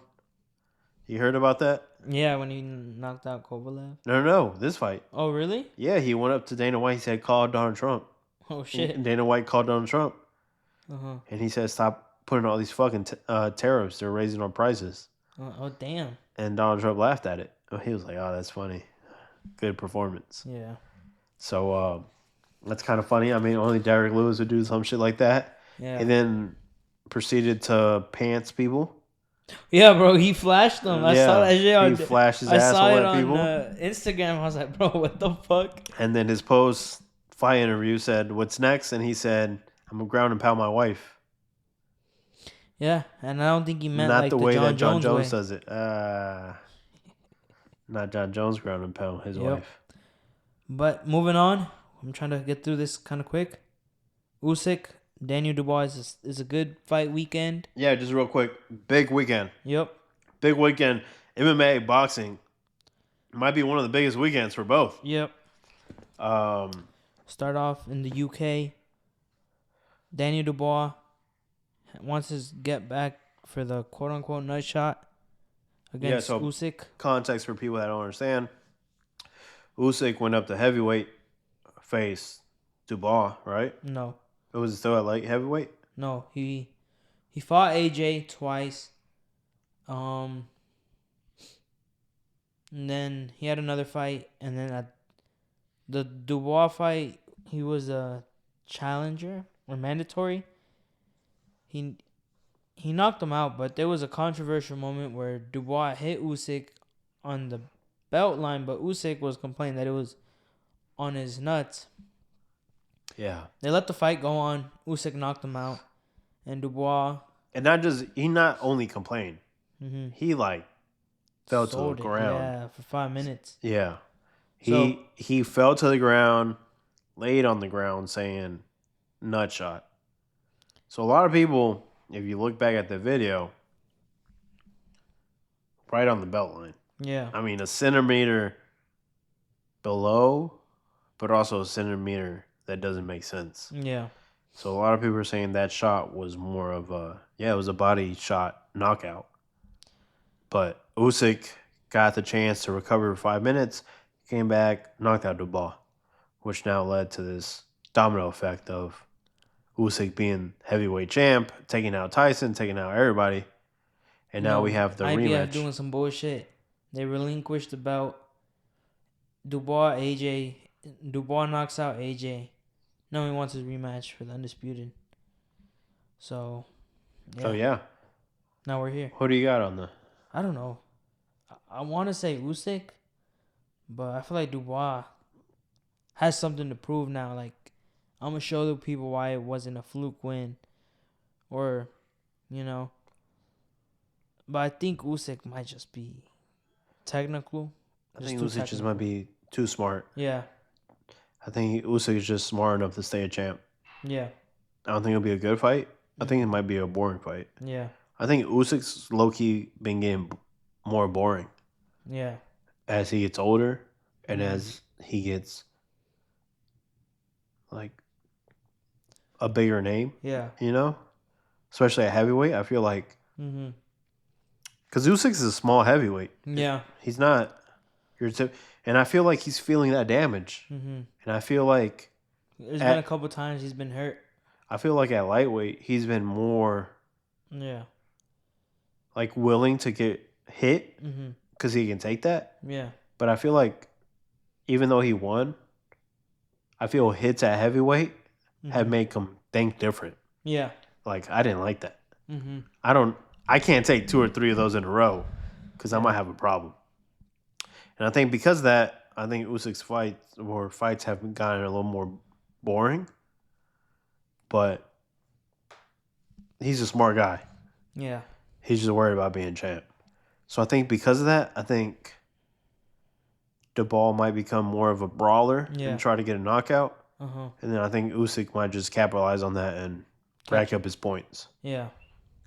You heard about that? Yeah, when he knocked out Kovalev. No, this fight. Oh, really? Yeah, he went up to Dana White. He said, call Donald Trump. Oh, shit. And Dana White called Donald Trump. Uh-huh. And he said, stop putting all these fucking tariffs. They're raising on prices. Oh, damn. And Donald Trump laughed at it. He was like, oh, that's funny. Good performance. Yeah. So that's kind of funny. I mean, only Derek Lewis would do some shit like that. Yeah. And then proceeded to pants people. Yeah, bro, he flashed them. I saw that shit on. He flashed his I saw asshole it at on people. Instagram. I was like, bro, what the fuck? And then his post-fight interview said, what's next? And he said, I'm going to ground and pound my wife. Yeah, and I don't think he meant Not like the way that John Jones Jones does it. Not John Jones ground and pound his wife. But moving on, I'm trying to get through this kind of quick. Usyk, Daniel Dubois is a good fight weekend. Yeah, just real quick. Big weekend. Yep. Big weekend. MMA, boxing. Might be one of the biggest weekends for both. Yep. Start off in the UK. Daniel Dubois wants to get back for the quote-unquote nut shot against Usyk. Context for people that don't understand. Usyk went up to heavyweight, faced Dubois, right? No. It was still at light heavyweight? No, he fought AJ twice. And then he had another fight, and then at the Dubois fight, he was a challenger or mandatory. He knocked him out, but there was a controversial moment where Dubois hit Usyk on the belt line, but Usyk was complaining that it was on his nuts. Yeah. They let the fight go on. Usyk knocked him out, and Dubois. And he not only complained, he like fell to the ground. Yeah, for 5 minutes. Yeah. He fell to the ground, laid on the ground saying nut shot. So a lot of people, if you look back at the video, right on the belt line. Yeah. I mean, a centimeter below, but also a centimeter that doesn't make sense. Yeah. So a lot of people are saying that shot was more of it was a body shot knockout. But Usyk got the chance to recover for 5 minutes, came back, knocked out Dubois, which now led to this domino effect of Usyk being heavyweight champ, taking out Tyson, taking out everybody. And now we have the IBF rematch. Doing some bullshit. They relinquished the belt. Dubois knocks out AJ. Now he wants his rematch for the undisputed. So, yeah. Oh, yeah. Now we're here. Who do you got on the... I don't know. I want to say Usyk, but I feel like Dubois has something to prove now. Like, I'm going to show the people why it wasn't a fluke win. Or, But I think Usyk might just be technical. I think Usyk just might be too smart. Yeah. I think Usyk is just smart enough to stay a champ. Yeah. I don't think it'll be a good fight. I think it Mhm. might be a boring fight. Yeah. I think Usyk's low key been getting more boring Yeah. as he gets older and Mhm. as he gets like a bigger name, Yeah. you know? Especially at heavyweight. I feel like Mhm. because Usyk is a small heavyweight. Yeah. He's not your tip, and I feel like he's feeling that damage. Mhm. And I feel like There's been a at couple times he's been hurt. at lightweight he's been more Yeah. like willing to get hit Mhm. because he can take that. Yeah. But I feel like even though he won, I feel hits at heavyweight have Mhm. made him think different. Yeah. Like I didn't like that. Mhm. I don't. I can't take 2 or 3 of those in a row because I Yeah. might have a problem. And I think because of that, I think Usyk's fights have gotten a little more boring. But he's a smart guy. Yeah. He's just worried about being champ. So I think because of that, I think the ball might become more of a brawler and Yeah. try to get a knockout. Uh-huh. And then I think Usyk might just capitalize on that and rack Catch. up his points. Yeah.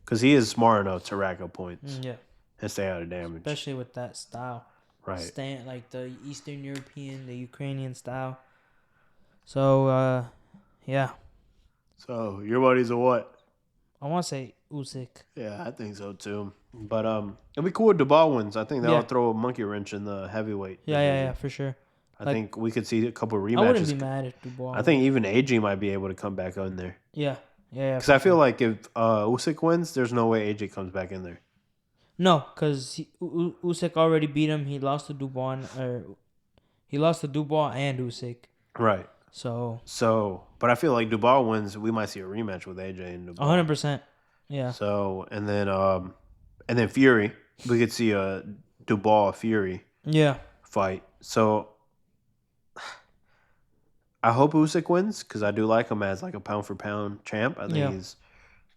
Because he is smart enough to rack up points Yeah. and stay out of damage. Especially with that style. Right. Stand like the Eastern European, the Ukrainian style. So yeah. So your buddy's a what? I wanna say Usyk. Yeah, I think so too. But it'll be cool if Duval wins. I think that'll Yeah. throw a monkey wrench in the heavyweight Yeah, division. for sure. I Like, think we could see a couple I wouldn't be rematches. mad if Dubois I won. think even AJ might be able to come back in there. Yeah. Because I feel like if Usyk wins, there's no way AJ comes back in there. No, because Usyk already beat him. He lost to Dubois, he lost to Dubois and Usyk. Right. So But I feel like Duval wins, we might see a rematch with AJ and Duval. 100%. Yeah. So and then Fury, we could see a Duval Fury Yeah. fight. So I hope Usyk wins because I do like him as like a pound for pound champ. Yeah.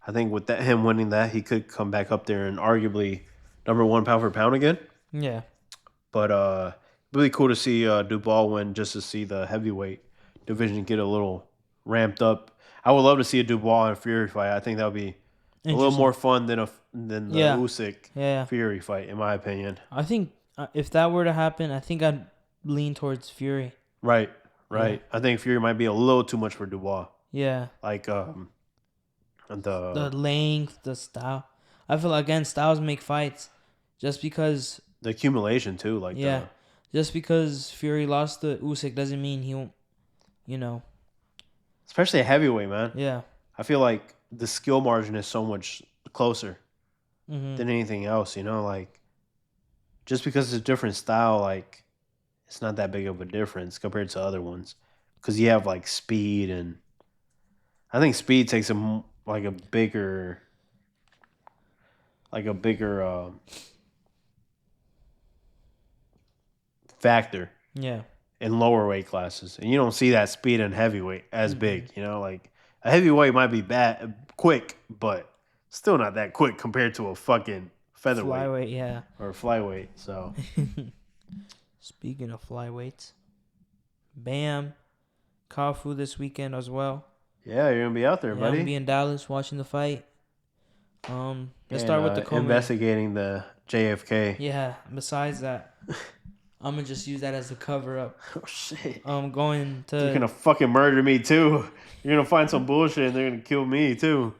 I think with that him winning that, he could come back up there and arguably #1 pound for pound again. Yeah. But really cool to see Duval win just to see the heavyweight division get a little ramped up. I would love to see a Duval and Fury fight. I think that would be a little Interesting. more fun than the Yeah. Usyk Yeah. Fury fight, in my opinion. I think if that were to happen, I think I'd lean towards Fury. Right. I think Fury might be a little too much for Duval. Yeah. Like The length, the style. I feel again styles make fights. Just because the accumulation too, like just because Fury lost to Usyk doesn't mean he won't. You know. especially a heavyweight, man. Yeah. I feel like the skill margin is so much closer Mm-hmm. than anything else. Like just because it's a different style, like it's not that big of a difference compared to other ones. Because you have like speed, and I think speed takes like a bigger factor Yeah. in lower weight classes, and you don't see that speed in heavyweight as Mm-hmm. big. Like a heavyweight might be quick, but still not that quick compared to a fucking featherweight Flyweight, yeah. or flyweight. So Speaking of flyweights, Bam, Cafu this weekend as well. yeah, you're gonna be out there, Yeah, I'm buddy. gonna be in Dallas watching the fight. Let's start with the co-main. investigating the JFK. Yeah. Besides that, I'm gonna just use that as a cover up. Oh shit! Going They're to gonna fucking murder me too. You're gonna find some bullshit and they're gonna kill me too.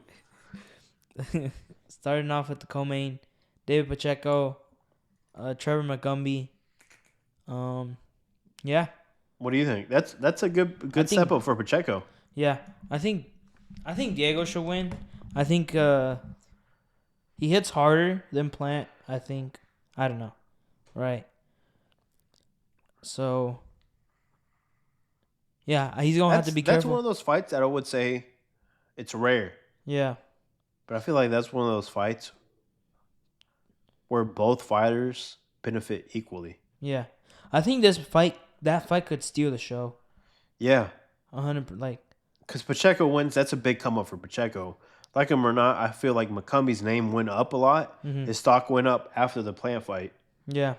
starting off with the co-main, David Pacheco, Trevor McGumby. Yeah, What do you think? That's a good think- step up for Pacheco. yeah. I think Diego should win. I think he hits harder than Plant. I think. I don't know. Right. So. Yeah, he's gonna have to be That's careful. one of those fights that I would say it's rare, Yeah. but I feel like that's one of those fights where both fighters benefit equally. Yeah. I think that fight could steal the show. Yeah, 100%. Like, because Pacheco wins, that's a big come up for Pacheco. Like him or not, I feel like McCumbie's name went up a lot. Mhm. His stock went up after the Plant fight. yeah.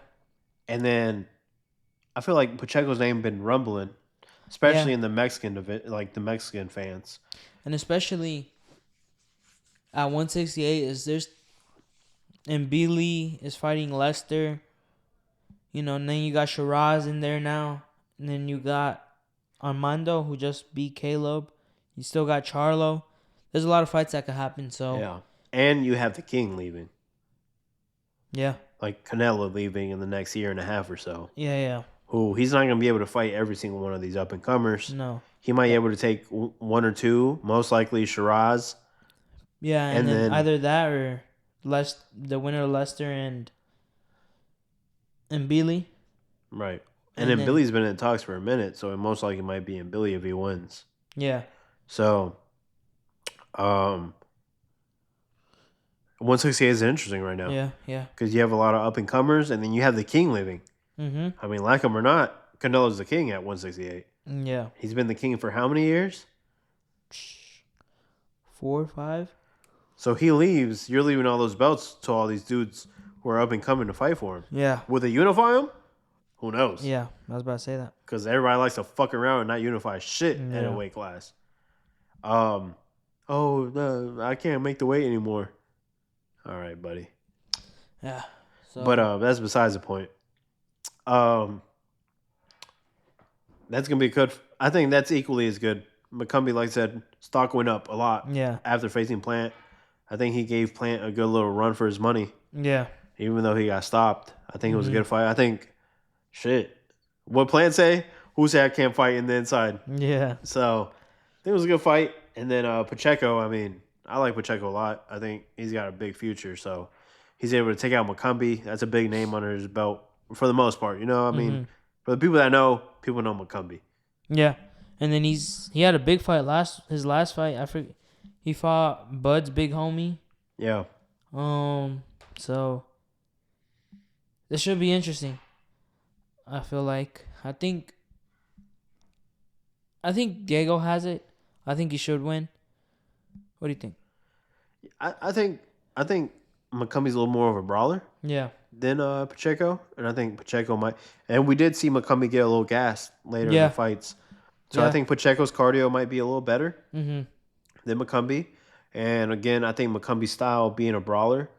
And then I feel like Pacheco's name been rumbling. especially in the Mexican event, like the Mexican fans. And especially at 168 is there's and Billy is fighting Lester. And then you got Shiraz in there now. And then you got Armando, who just beat Caleb. You still got Charlo. There's a lot of fights that could happen. So Yeah, and you have the King leaving, yeah, like Canelo leaving in the next year and a half or so. yeah. Who he's not going to be able to fight every single one of these up and comers. No, He might be able to take one or two, most likely Shiraz, yeah, and and then then either that or the winner of Lester and Billy. right. And And then then Billy's been in talks for a minute, so it most likely might be in Billy if he wins. yeah, So, 168 is interesting right now yeah. because you have a lot of up and comers, and then you have the King leaving. I mean, like him or not, Canelo's the king at 168. Yeah. He's been the king for how many years? 4 or 5. So he leaves. You're leaving all those belts to all these dudes who are up and coming to fight for him. Yeah. Will they unify him? Who knows? Yeah, I was about to say that. Because everybody likes to fuck around and not unify shit in a weight class. I can't make the weight anymore. All right, buddy. Yeah. So, But that's besides the point. That's gonna be good. I think that's equally as good. McCumbee, like I said, stock went up a lot. Yeah. After facing Plant, I think he gave Plant a good little run for his money. Yeah. Even though he got stopped, I think it was a good fight. I think, shit, what Plant say? Usyk can't fight in the inside. Yeah. So I think it was a good fight. And then Pacheco, I mean, I like Pacheco a lot. I think he's got a big future. So he's able to take out McCumbee. That's a big name under his belt for the most part. I mean, for the people that know, people know McCumbee. Yeah. And then he had a big fight his last fight. I forget. He fought Bud's big homie. Yeah. So this should be interesting. I feel like I think Diego has it. I think he should win. What do you think? I think McCumbie's a little more of a brawler Yeah. than Pacheco, and I think Pacheco might. And we did see McCumbie get a little gassed later in the fights, so I think Pacheco's cardio might be a little better than McCumbie. And again, I think McCumbie's style being a brawler,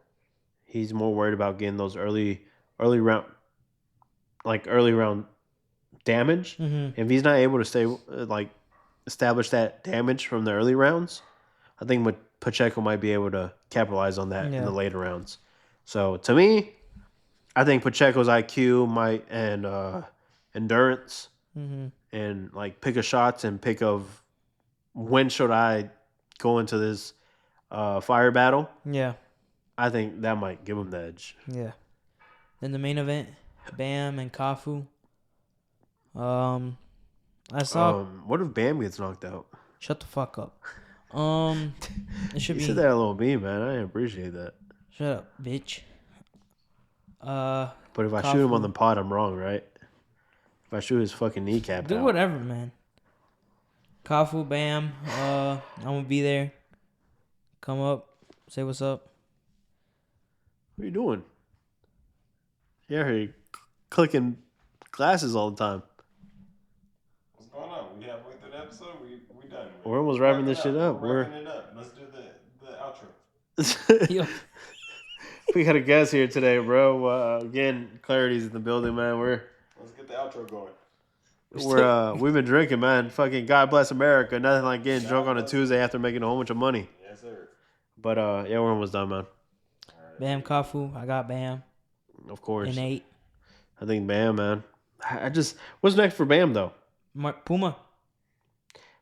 he's more worried about getting those early round damage. If he's not able to establish that damage from the early rounds, I think Pacheco might be able to capitalize on that in the later rounds. So to me, I think Pacheco's IQ and endurance and pick of shots and pick of when should I go into this fire battle. Yeah. I think that might give him the edge. Yeah. Then the main event, Bam and Cafu. I saw. What if Bam gets knocked out? Shut the fuck up. It should You be. said that a little mean, man. I appreciate that. Shut up, bitch. But if I shoot him on the pod, I'm wrong, right? If I shoot his fucking kneecap do out. whatever, man. Cafu, Bam. I'm gonna be there. Come up, say what's up. What are you doing? Yeah, you're clicking glasses all the time. What's going on? We halfway through the episode. We done. We're almost wrapping this shit up. We're wrapping it up. Let's do the outro. Yo. We got a guest here today, bro. Again, Clarity's in the building, man. Let's get the outro going. We've been drinking, man. Fucking God bless America. Nothing like getting drunk on a Tuesday after making a whole bunch of money. Yes, sir. But yeah, we're almost done, man. Bam, Cafu. I got Bam. Of course. In 8. I think Bam, man. What's next for Bam though? Puma.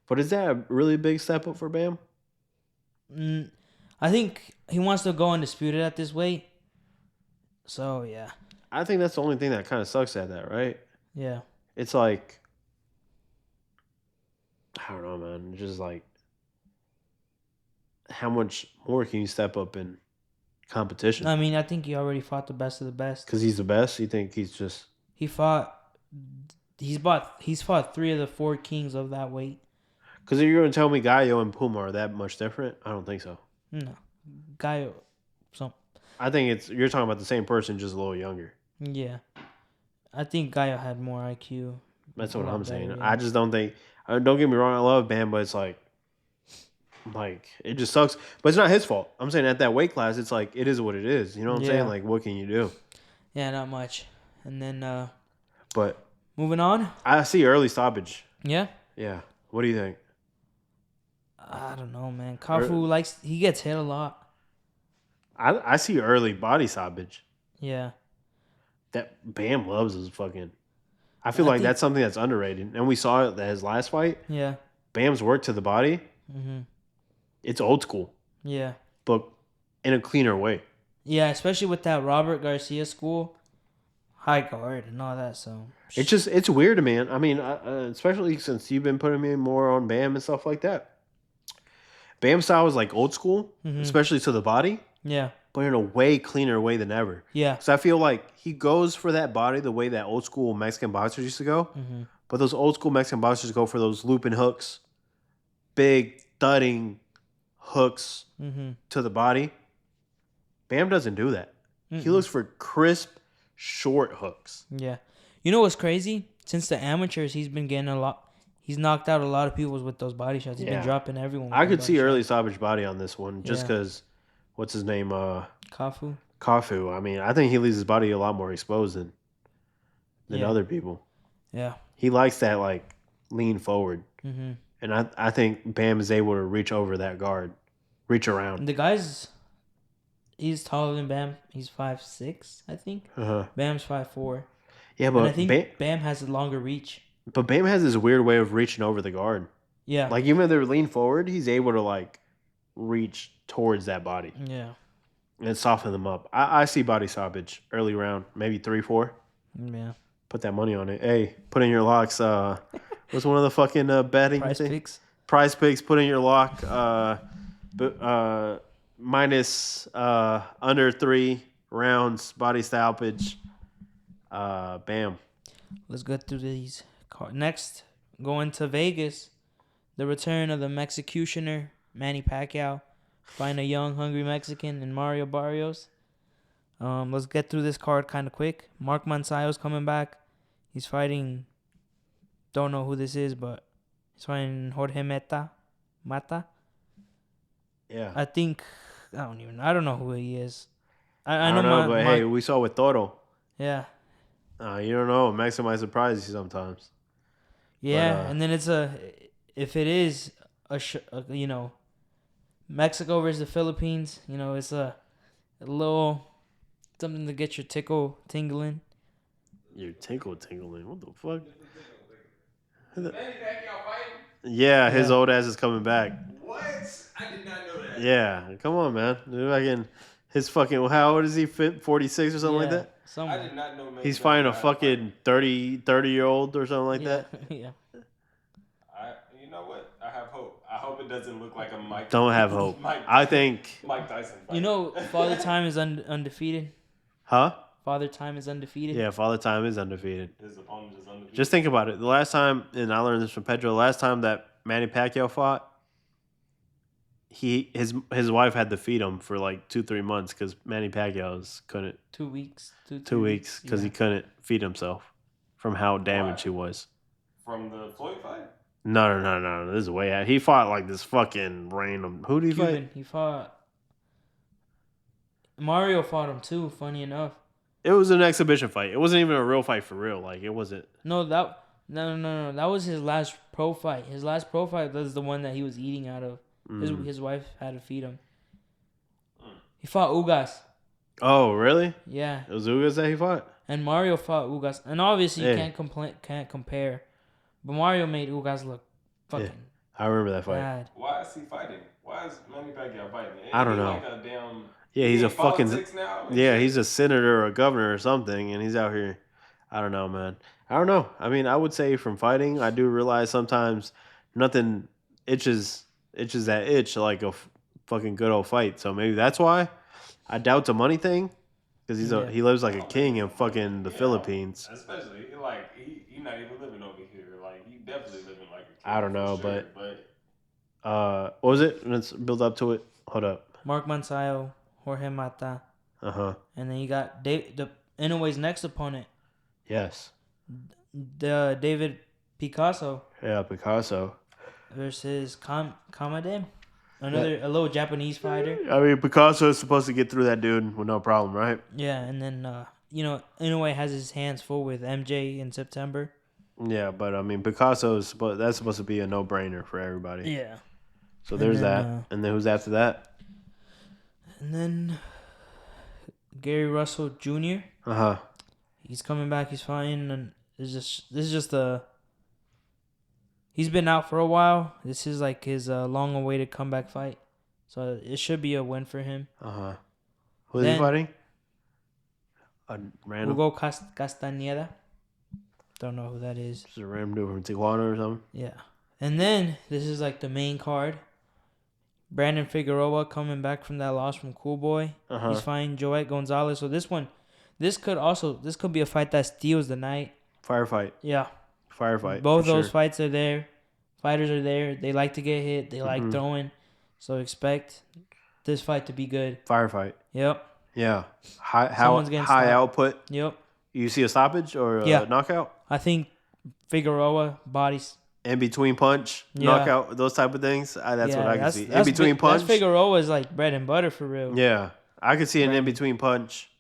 But is that a really big step up for Bam? I think he wants to go undisputed at this weight. So yeah. I think that's the only thing that kind of sucks at that, right? Yeah. It's like, I don't know, man. It's just like, how much more can you step up in competition? I mean, I think he already fought the best of the best. Because he's the best? You think he's just... He's fought 3 of the 4 kings of that weight. Because you're going to tell me Gallo and Puma are that much different? I don't think so. No. Gallo. I think you're talking about the same person, just a little younger. Yeah. I think Gallo had more IQ. That's A what I'm lot better, saying. yeah. I just don't think. Don't get me wrong. I love Bam, but it's like it just sucks. But it's not his fault. I'm saying at that weight class, it's like it is what it is. You know what I'm saying? Yeah. Like what can you do? Yeah, not much. And then But moving on. I see early stoppage. Yeah. Yeah. What do you think? I don't know, man. Er, Cafu he gets hit a lot. I see early body stoppage. Yeah. That Bam loves his fucking. I feel I like think that's something that's underrated, and we saw it at his last fight. yeah. Bam's work to the body. Mhm. It's old school, Yeah. but in a cleaner way. Yeah, especially with that Robert Garcia school, high guard and all that. So It's weird to me. I mean, especially since you've been putting me more on Bam and stuff like that. Bam style is like old school, Mhm. especially to the body, Yeah. but in a way cleaner way than ever. Yeah. So I feel like he goes for that body the way that old school Mexican boxers used to go. Mhm. But those old school Mexican boxers go for those looping hooks, big thudding hooks Mhm. to the body. Bam doesn't do that. He Mm-mm. looks for crisp, short hooks. Yeah. You know what's crazy? Since the amateurs, he's been getting a lot. He's knocked out a lot of people with those body shots. He's been Yeah. dropping everyone. With I them could body see early shots. stoppage body on this one just Yeah. because, what's his name? Cafu. Cafu. I mean, I think he leaves his body a lot more exposed than Yeah. other people. Yeah. He likes that like lean forward, Mhm. and I think Bam is able to reach over that guard, reach around. And the guy's he's taller than Bam. He's 5'6", I think. Uh-huh. Bam's 5'4". Yeah, And I but think Bam has a longer reach. Bam has this weird way of reaching over the guard. Yeah. Like even if they're lean forward, he's able to like reach towards that body Yeah. and soften them up. I see body stoppage early round, maybe 3-4. Yeah. Put that money on it. Hey, put in your locks. What's one of the fucking betting Price thing? picks. Prize picks. Put in your lock. Minus under 3 rounds body stoppage. Bam. Let's go through these. Next, going to Vegas. The return of the Mexicutioner, Manny Pacquiao, find a young, hungry Mexican in Mario Barrios. Let's get through this card kind of quick. Mark Mansayo's coming back. He's fighting. Don't know who this is, but he's fighting Jorge Mata. Yeah. I think I don't know who he is. I don't know, but hey, we saw with Toro. Yeah. You don't know. Mexico might surprise you sometimes. Yeah, But, and then if it is Mexico versus the Philippines, it's a little something to get your tickle tingling. Your tingling. What the fuck? Manny Pacquiao fighting? Yeah, his Yeah. old ass is coming back. What? I did not know that. Yeah, come on, man. His fucking, how old is he? 46 or something like that? I Somewhere. did not know Manny He's fighting a Pacquiao fucking 30-year-old or something like Yeah, that. yeah. You know what? I have hope. I hope it doesn't look like a Mike. Don't have hope. Mike, I think, Mike Tyson fight. Father Time is undefeated. huh? Father Time is undefeated. Yeah, Father Time is undefeated. His opponent is undefeated. Just think about it. The last time, and I learned this from Pedro, the last time that Manny Pacquiao fought, his wife had to feed him for like 2-3 months because Manny Pacquiao couldn't 2 weeks. 2 weeks because he couldn't feed himself from how damaged he was. From the Floyd fight? No. This is way out. He fought like this fucking random. Who did he Cuban. fight? He fought. Mario fought him too. Funny enough. It was an exhibition fight. It wasn't even a real fight for real. Like it wasn't. No. That was his last pro fight. His last pro fight was the one that he was eating out of. His wife had to feed him. He fought Ugas. Oh, really? Yeah. It was Ugas that he fought? And Mario fought Ugas. And obviously you Hey. can't compare. But Mario made Ugas look fucking I remember that fight. bad. Why is he fighting? Why is Manny Pacquiao fighting? I don't Ain't he know. Like a damn, Yeah, he's he a in fucking. politics now? Yeah, he's a senator or a governor or something, and he's out here. I don't know, man. I don't know. I mean, I would say from fighting, I do realize sometimes nothing itches that itch like a fucking good old fight. So maybe that's why. I doubt the money thing because he lives like a king in fucking the Philippines. Especially like he not even living over here. Like he definitely living like a king. I don't know, for sure, what was it? Let's build up to it. Hold up. Mark Mansayo, Jorge Mata. Uh-huh. And then you got Inoue's next opponent, Yes. the David Picasso Yeah, Picasso. versus Kamade. A little Japanese fighter. I mean, Picasso is supposed to get through that dude with no problem, right? Yeah, and then Inoue has his hands full with MJ in September. Yeah, but I mean, Picasso is supposed to be a no-brainer for everybody. Yeah. So And there's then, that. And then who's after that? And then Gary Russell Jr. Uh-huh. He's coming back. He's fine, and this is just a. He's been out for a while. This is like his long-awaited comeback fight, so it should be a win for him. Uh-huh. Who is he Then- fighting? A random. Hugo Castañeda. Don't know who that is. Just a random dude from Tijuana or something. Yeah. And then this is like the main card. Brandon Figueroa coming back from that loss from Cool Boy. Uh-huh. He's fighting Joet Gonzalez. So this could be a fight that steals the night. Firefight. Yeah. Firefight. Both for those sure. fights are there. Fighters are there. They like to get hit. They like throwing. So expect this fight to be good. Firefight. Yep. Yeah. Someone's getting High stopped. output. Yep. You see a stoppage or a Yeah. knockout? I think Figueroa bodies. In between punch, Yeah. knockout, those type of things. That's what I can see. In between punch. That's Figueroa's like bread and butter for real. Yeah. I could see an Right. in between punch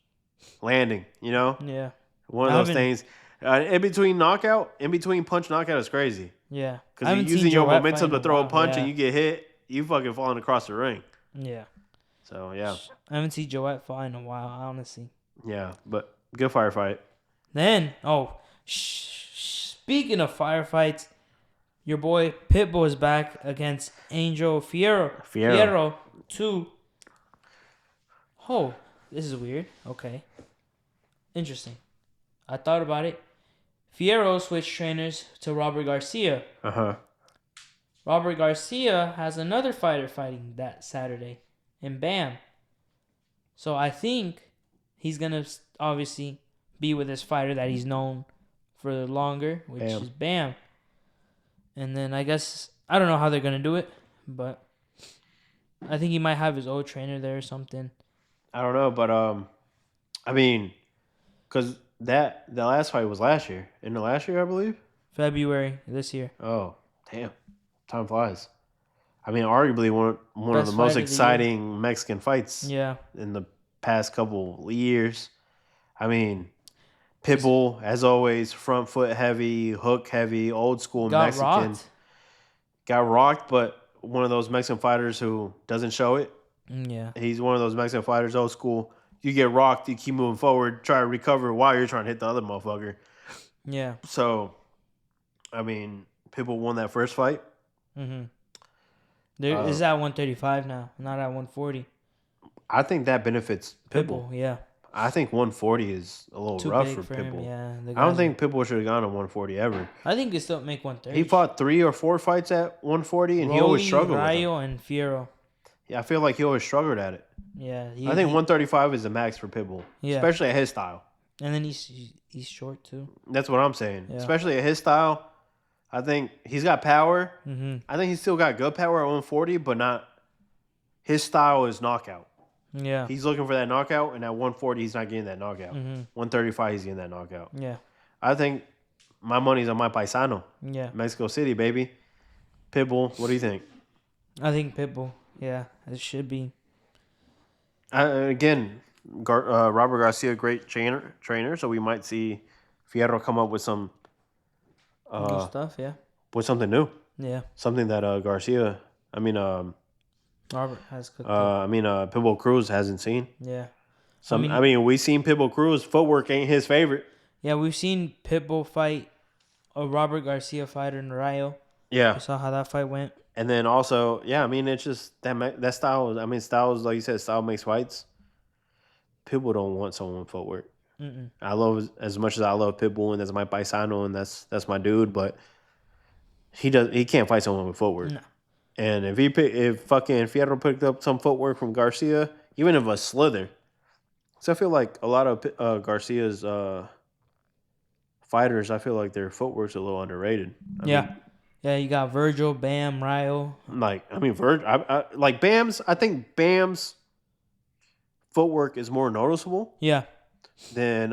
landing, you know? Yeah. One of I those haven't- things. In between punch knockout is crazy. Yeah. I Because haven't you're using seen your Joet momentum fight to in a throw a while. punch Yeah. and you get hit, you fucking falling across the ring. Yeah. So, yeah. I haven't seen Joet fight in a while, honestly. Yeah. But good firefight. Then, speaking of firefights, your boy Pitbull is back against Angel Fierro 2. Oh, this is weird. Okay. Interesting. I thought about it. Fierro switched trainers to Robert Garcia. Uh-huh. Robert Garcia has another fighter fighting that Saturday. And bam. So I think he's going to obviously be with this fighter that he's known for longer, which Bam. is Bam. And then I guess, I don't know how they're going to do it, but I think he might have his old trainer there or something. I don't know, but, I mean, because the last fight was last year. In the last year, I believe? February this year. Oh, damn. Time flies. I mean, arguably one of Best the fight most of the exciting Mexican fights Yeah. in the past couple years. I mean, Pitbull, as always, front foot heavy, hook heavy, old school Got Mexican. rocked. Got rocked, but one of those Mexican fighters who doesn't show it. Yeah. He's one of those Mexican fighters, old school. You get rocked, you keep moving forward, try to recover while you're trying to hit the other motherfucker. Yeah. So, I mean, Pitbull won that first fight. Mm-hmm. There is at 135 now, not at 140. I think that benefits Pitbull. Yeah. I think 140 is a little Too rough big for for Pitbull. him. Yeah. I don't think Pitbull should have gone to 140 ever. I think they still make 130. He fought 3 or 4 fights at 140, and he always struggled with it. Rayo and Fierro. Yeah, I feel like he always struggled at it. Yeah. I think 135 is the max for Pitbull, Yeah. especially at his style. And then he's short too. That's what I'm saying. Yeah. Especially at his style, I think he's got power. Mm-hmm. I think he's still got good power at 140, but not. His style is knockout. Yeah. He's looking for that knockout, and at 140, he's not getting that knockout. Mm-hmm. 135, he's getting that knockout. Yeah. I think my money's on my paisano. Yeah. Mexico City, baby. Pitbull, what do you think? I think Pitbull. Yeah. It should be. Again, Robert Garcia, great trainer, so we might see Fierro come up with some New stuff. Yeah. with something new, Yeah. something that Robert has cooked up. Pitbull Cruz hasn't seen. Yeah. We seen Pitbull Cruz footwork ain't his favorite. Yeah. We've seen Pitbull fight a Robert Garcia fighter in Rayo. Yeah, We saw how that fight went. and then also, it's just that style. I mean, styles like you said, style makes fights. Pitbull don't want someone with footwork. Mm-mm. I love as much as I love Pitbull and that's my paisano and that's my dude, but he can't fight someone with footwork. No. And if fucking Fierro picked up some footwork from Garcia, even if a slither, so I feel like a lot of Garcia's fighters, I feel like their footwork's a little underrated. Yeah, you got Virgil, Bam, Rayo. Bam's. I think Bam's footwork is more noticeable Yeah, than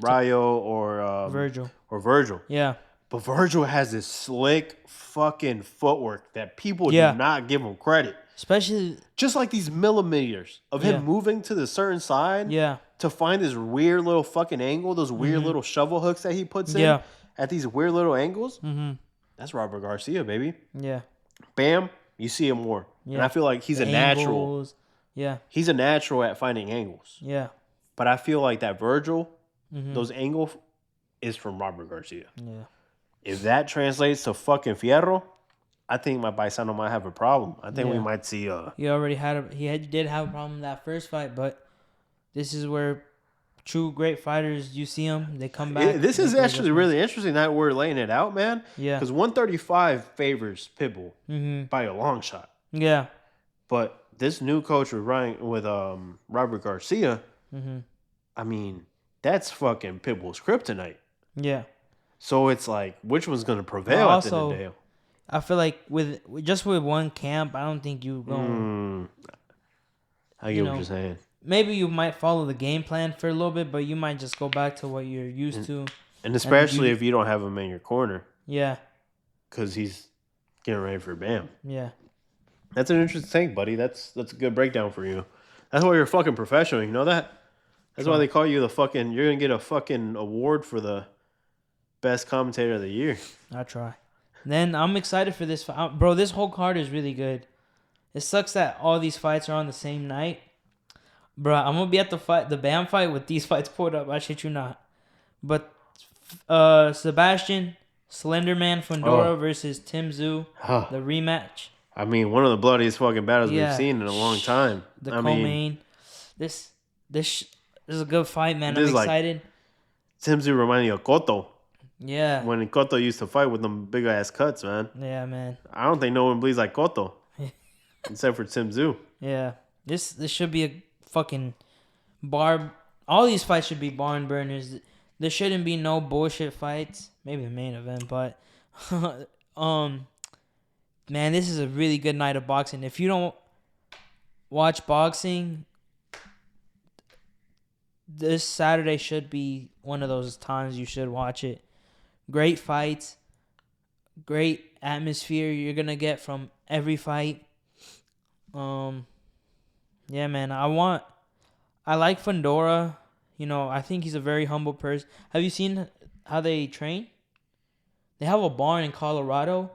Rayo or Virgil. or Virgil. Yeah, But Virgil has this slick fucking footwork that people Yeah. do not give him credit. Especially, Just like these millimeters of Yeah. him moving to the certain side yeah. to find this weird little fucking angle, those weird little shovel hooks that he puts in Yeah. at these weird little angles. Mm-hmm. That's Robert Garcia, baby. Yeah. Bam, you see him more. Yeah. And I feel like he's The a natural. angles. Yeah. He's a natural at finding angles. Yeah. But I feel like that Virgil, Mm-hmm. those angles, is from Robert Garcia. Yeah. If that translates to fucking Fierro, I think my Paisano might have a problem. I think we Yeah. might see He already did have a problem in that first fight, but this is where true great fighters, you see them, they come back. This is make actually adjustments. really interesting that we're laying it out, man. Yeah. Because 135 favors Pitbull Mm-hmm. by a long shot. Yeah. But this new coach with Robert Garcia, Mm-hmm. I mean, that's fucking Pitbull's kryptonite. Yeah. So it's like, which one's going to prevail at the end of the day? I feel like with one camp, I don't think you go. I get what you're saying. Maybe you might follow the game plan for a little bit, but you might just go back to what you're used to. And especially if you don't have him in your corner. Yeah. Because he's getting ready for Bam. Yeah. That's an interesting thing, buddy. That's a good breakdown for you. That's why you're a fucking professional. You know that? That's why they call you the fucking... You're going to get a fucking award for the best commentator of the year. I'll try. Then I'm excited for this fight. Bro, this whole card is really good. It sucks that all these fights are on the same night. Bro, I'm going to be at the Bam fight with these fights pulled up. I shit you not. But Sebastian Slenderman Fundora versus Tim Tszyu, the rematch. I mean, one of the bloodiest fucking battles we've seen in a long time. The co-main. This is a good fight, man. I'm This is like- excited. Tim Tszyu reminded me of Cotto. Yeah. When Cotto used to fight with them big ass cuts, man. Yeah, man. I don't think no one bleeds like Cotto. Except for Tim Tszyu. Yeah. This should be a fucking bar. All these fights should be barn burners. There shouldn't be no bullshit fights. Maybe the main event, but man, this is a really good night of boxing. If you don't watch boxing, this Saturday should be one of those times you should watch it. Great fights, great atmosphere you're gonna get from every fight. Yeah, man. I like Fundora. You know, I think he's a very humble person. Have you seen how they train? They have a barn in Colorado,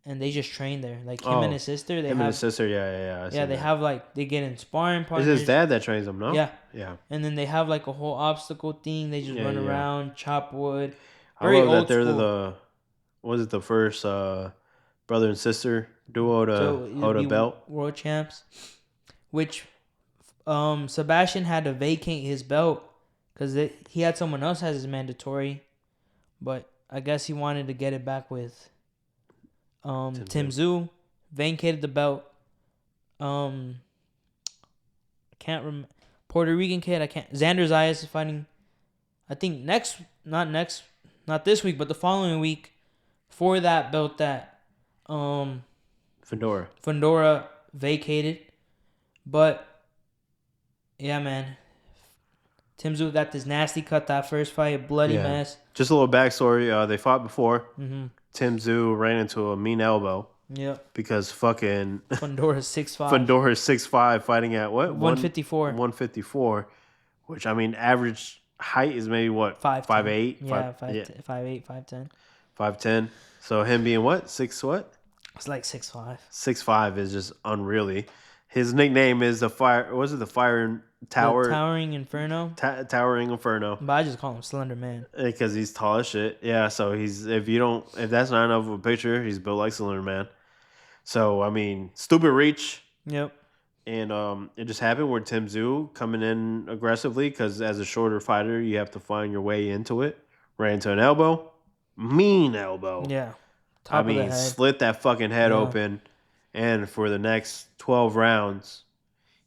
and they just train there. Like him and his sister. Him and his sister, yeah. They have they get in sparring partners. It's his dad that trains them, no? Yeah. Yeah. And then they have like a whole obstacle thing. They just run around, chop wood. I Very love old that they're school. the first brother and sister duo to hold a belt. World champs. Which Sebastian had to vacate his belt because he had someone else as his mandatory, but I guess he wanted to get it back with Tim Tszyu. Vacated the belt. I can't remember. Puerto Rican kid. I can't. Xander Zayas is fighting. I think not this week, but the following week for that belt that Fundora vacated. But yeah, man. Tim Tszyu got this nasty cut that first fight, a bloody mess. Just a little backstory. They fought before. Mm-hmm. Tim Tszyu ran into a mean elbow. Yep. Because fucking Fundora's 6'5". Fundora's 6'5", fighting at what? 154. 154, which I mean, average height is maybe what? 5'8". Yeah, 5'8", 5'10". 5'10". So him being what? 6 what? It's like 6'5". 6'5" is just unreally. His nickname is the Fire. Was it the Fire Tower? The Towering Inferno. Towering Inferno. But I just call him Slender Man. Because he's tall as shit. Yeah. So if that's not enough of a picture, he's built like Slender Man. So I mean, stupid reach. Yep. And it just happened where Tim Tszyu coming in aggressively because as a shorter fighter, you have to find your way into it. Ran into an elbow. Mean elbow. Yeah. Top of the head. Slit that fucking head open. And for the next 12 rounds,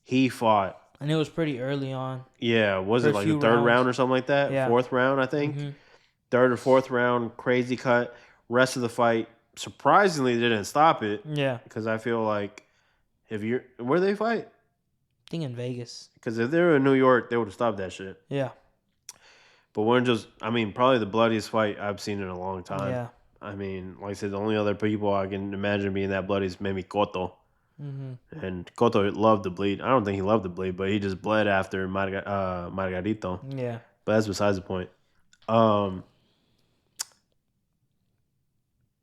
he fought. And it was pretty early on. Yeah. Was it like the third round or something like that? Yeah. Fourth round, I think. Mm-hmm. Third or fourth round, crazy cut. Rest of the fight, surprisingly, didn't stop it. Yeah. Because I feel like where they fight? I think in Vegas. Because if they were in New York, they would have stopped that shit. Yeah. But probably the bloodiest fight I've seen in a long time. Yeah. I mean, like I said, the only other people I can imagine being that bloody is maybe Cotto. And Cotto loved to bleed. I don't think he loved to bleed, but he just bled after Margarito. Yeah. But that's besides the point.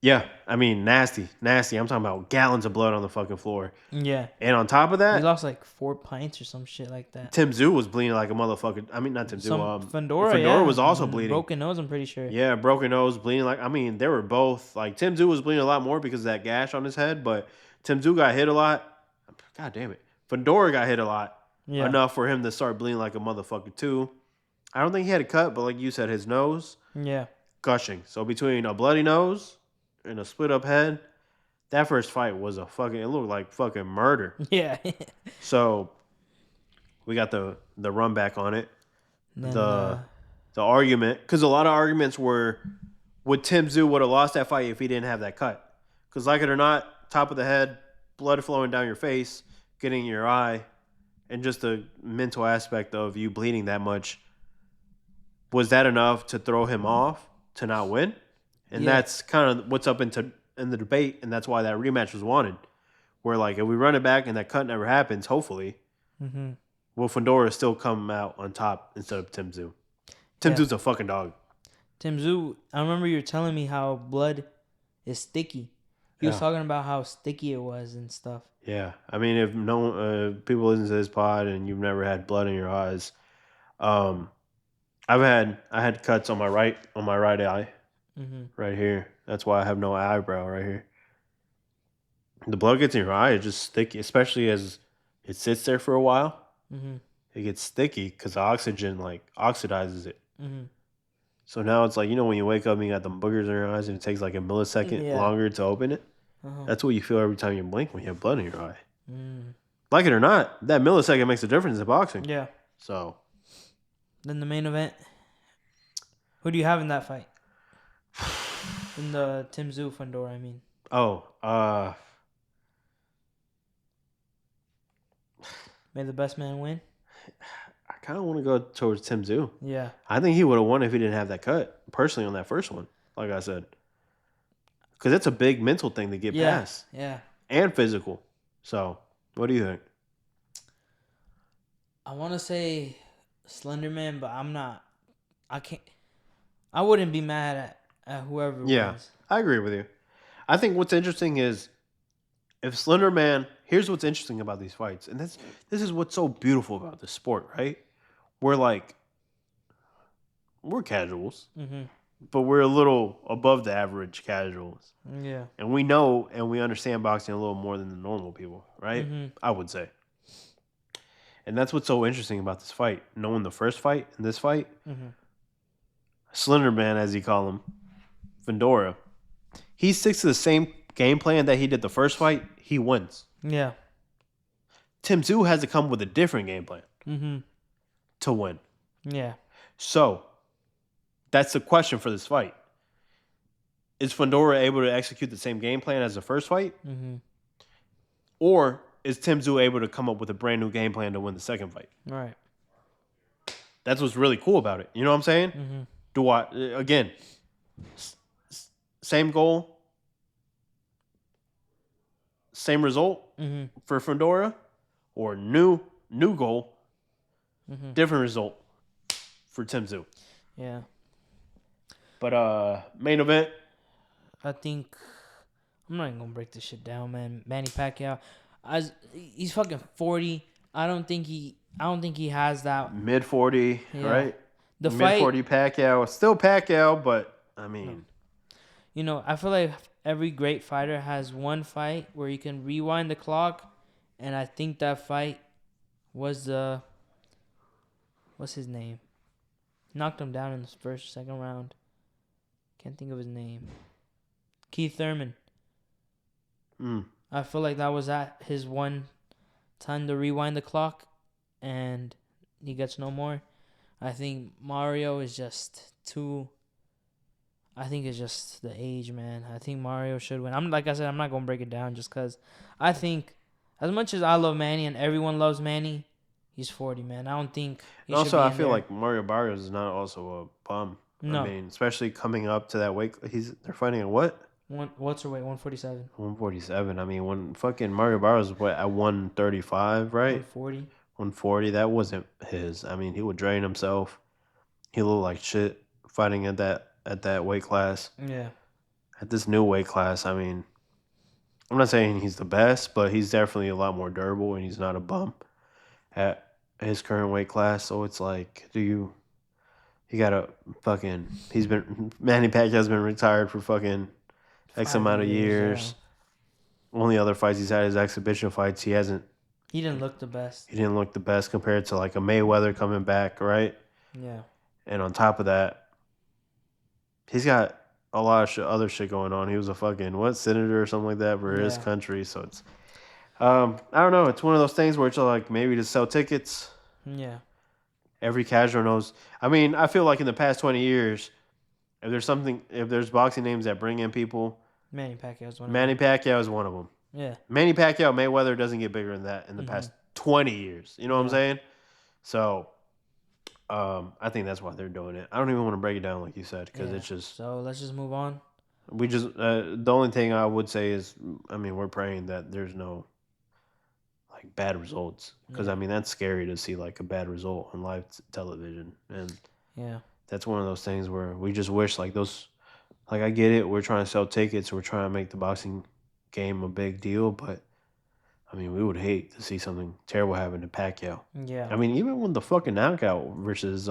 Yeah, I mean, nasty. I'm talking about gallons of blood on the fucking floor. Yeah. And on top of He that, lost like 4 pints or some shit like that. Tim Tszyu was bleeding like a motherfucker. I mean, not Tim Tszyu. Fedora, yeah. was also bleeding. Broken nose, I'm pretty sure. Yeah, broken nose, bleeding like. I mean, they were both like Tim Tszyu was bleeding a lot more because of that gash on his head, but Tim Tszyu got hit a lot. God damn it, Fedora got hit a lot. Yeah. Enough for him to start bleeding like a motherfucker too. I don't think he had a cut, but like you said, his nose Yeah. gushing. So between a bloody nose and a split up head, that first fight was it looked like fucking murder. Yeah. So we got the run back on it. Then, The argument, because a lot of arguments were, would Tim Tszyu would have lost that fight if he didn't have that cut? Because like it or not, top of the head, blood flowing down your face, getting in your eye, and just the mental aspect of you bleeding that much, was that enough to throw him off to not win? And that's kind of what's up in the debate, and that's why that rematch was wanted. Where like if we run it back and that cut never happens, hopefully, will Fedora still come out on top instead of Tim Tszyu? Tim Tszyu's a fucking dog. Tim Tszyu, I remember you were telling me how blood is sticky. He was talking about how sticky it was and stuff. Yeah, I mean, if people listen to this pod and you've never had blood in your eyes, I had cuts on my right eye, right here. That's why I have no eyebrow right here. The blood gets in your eye, it's just sticky, especially as it sits there for a while. It gets sticky because the oxygen like oxidizes it. So now it's like, when you wake up and you got the boogers in your eyes and it takes like a millisecond longer to open it. That's what you feel every time you blink when you have blood in your eye. Like it or not, that millisecond makes a difference in boxing. Yeah. So. Then the main event. Who do you have in that fight? In the Tim Tszyu Fedora, I mean. May the best man win? I kind of want to go towards Tim Tszyu. Yeah. I think he would have won if he didn't have that cut, personally, on that first one, like I said. Because it's a big mental thing to get past. Yeah. And physical. So, what do you think? I want to say Slenderman, but I'm not. I wouldn't be mad at whoever wins. I agree with you. I think what's interesting is if Slenderman, here's what's interesting about these fights, and this is what's so beautiful about this sport, right? We're casuals, but we're a little above the average casuals. Yeah. And we know and we understand boxing a little more than the normal people, right? I would say. And that's what's so interesting about this fight. Knowing the first fight and this fight, Slenderman, as you call him, Fedora, he sticks to the same game plan that he did the first fight, he wins. Yeah. Tim Tszyu has to come with a different game plan to win. Yeah. So, that's the question for this fight. Is Fedora able to execute the same game plan as the first fight? Or is Tim Tszyu able to come up with a brand new game plan to win the second fight? Right. That's what's really cool about it. You know what I'm saying? Again, same goal, same result for Fedora, or new goal, different result for Tim Tszyu. Yeah. But main event. I think I'm not even gonna break this shit down, man. Manny Pacquiao, he's fucking 40. I don't think he has that Mid 40, right? The Mid fight, 40 Pacquiao, still Pacquiao, but I mean, I feel like every great fighter has one fight where you can rewind the clock, and I think that fight was what's his name? Knocked him down in the second round. Can't think of his name. Keith Thurman. I feel like that was at his one time to rewind the clock, and he gets no more. I think Mario is just too. I think it's just the age, man. I think Mario should win. Like I said, I'm not gonna break it down just because I think, as much as I love Manny and everyone loves Manny, He's 40, man. I don't think he And should also, be I in feel there. like Mario Barrios is not also a bum. I No. mean, especially coming up to that weight. They're fighting at what? What's her weight? 147. 147. I mean, when fucking Mario Barrios was what, at 135, right? 140. 140. That wasn't his. I mean, he would drain himself. He looked like shit fighting at that weight class. Yeah. At this new weight class, I mean, I'm not saying he's the best, but he's definitely a lot more durable, and he's not a bum at his current weight class. So it's like, you gotta fucking. Manny Pacquiao's been retired for fucking X 5 amount of years. years. Only other fights he's had is exhibition fights. He hasn't. He didn't look the best. He didn't look the best compared to like a Mayweather coming back, right? Yeah. And on top of that, he's got a lot of other shit going on. He was a fucking senator or something like that for his Yeah. country. So it's I don't know. It's one of those things where it's like maybe to sell tickets. Yeah. Every casual knows. I mean, I feel like in the past 20 years, if there's boxing names that bring in people, Manny Pacquiao's one of Manny them. Pacquiao is one of them. Yeah. Manny Pacquiao, Mayweather doesn't get bigger than that in the past 20 years. You know what I'm Yeah. saying? So, I think that's why they're doing it. I don't even want to break it down like you said because it's just So let's just move on. the only thing I would say is, I mean, we're praying that there's no like bad results because I mean that's scary to see like a bad result on live television, and Yeah. that's one of those things where we just wish like those. Like I get it, we're trying to sell tickets, we're trying to make the boxing game a big deal, but I mean, we would hate to see something terrible happen to Pacquiao. Yeah. I mean, even when the fucking knockout versus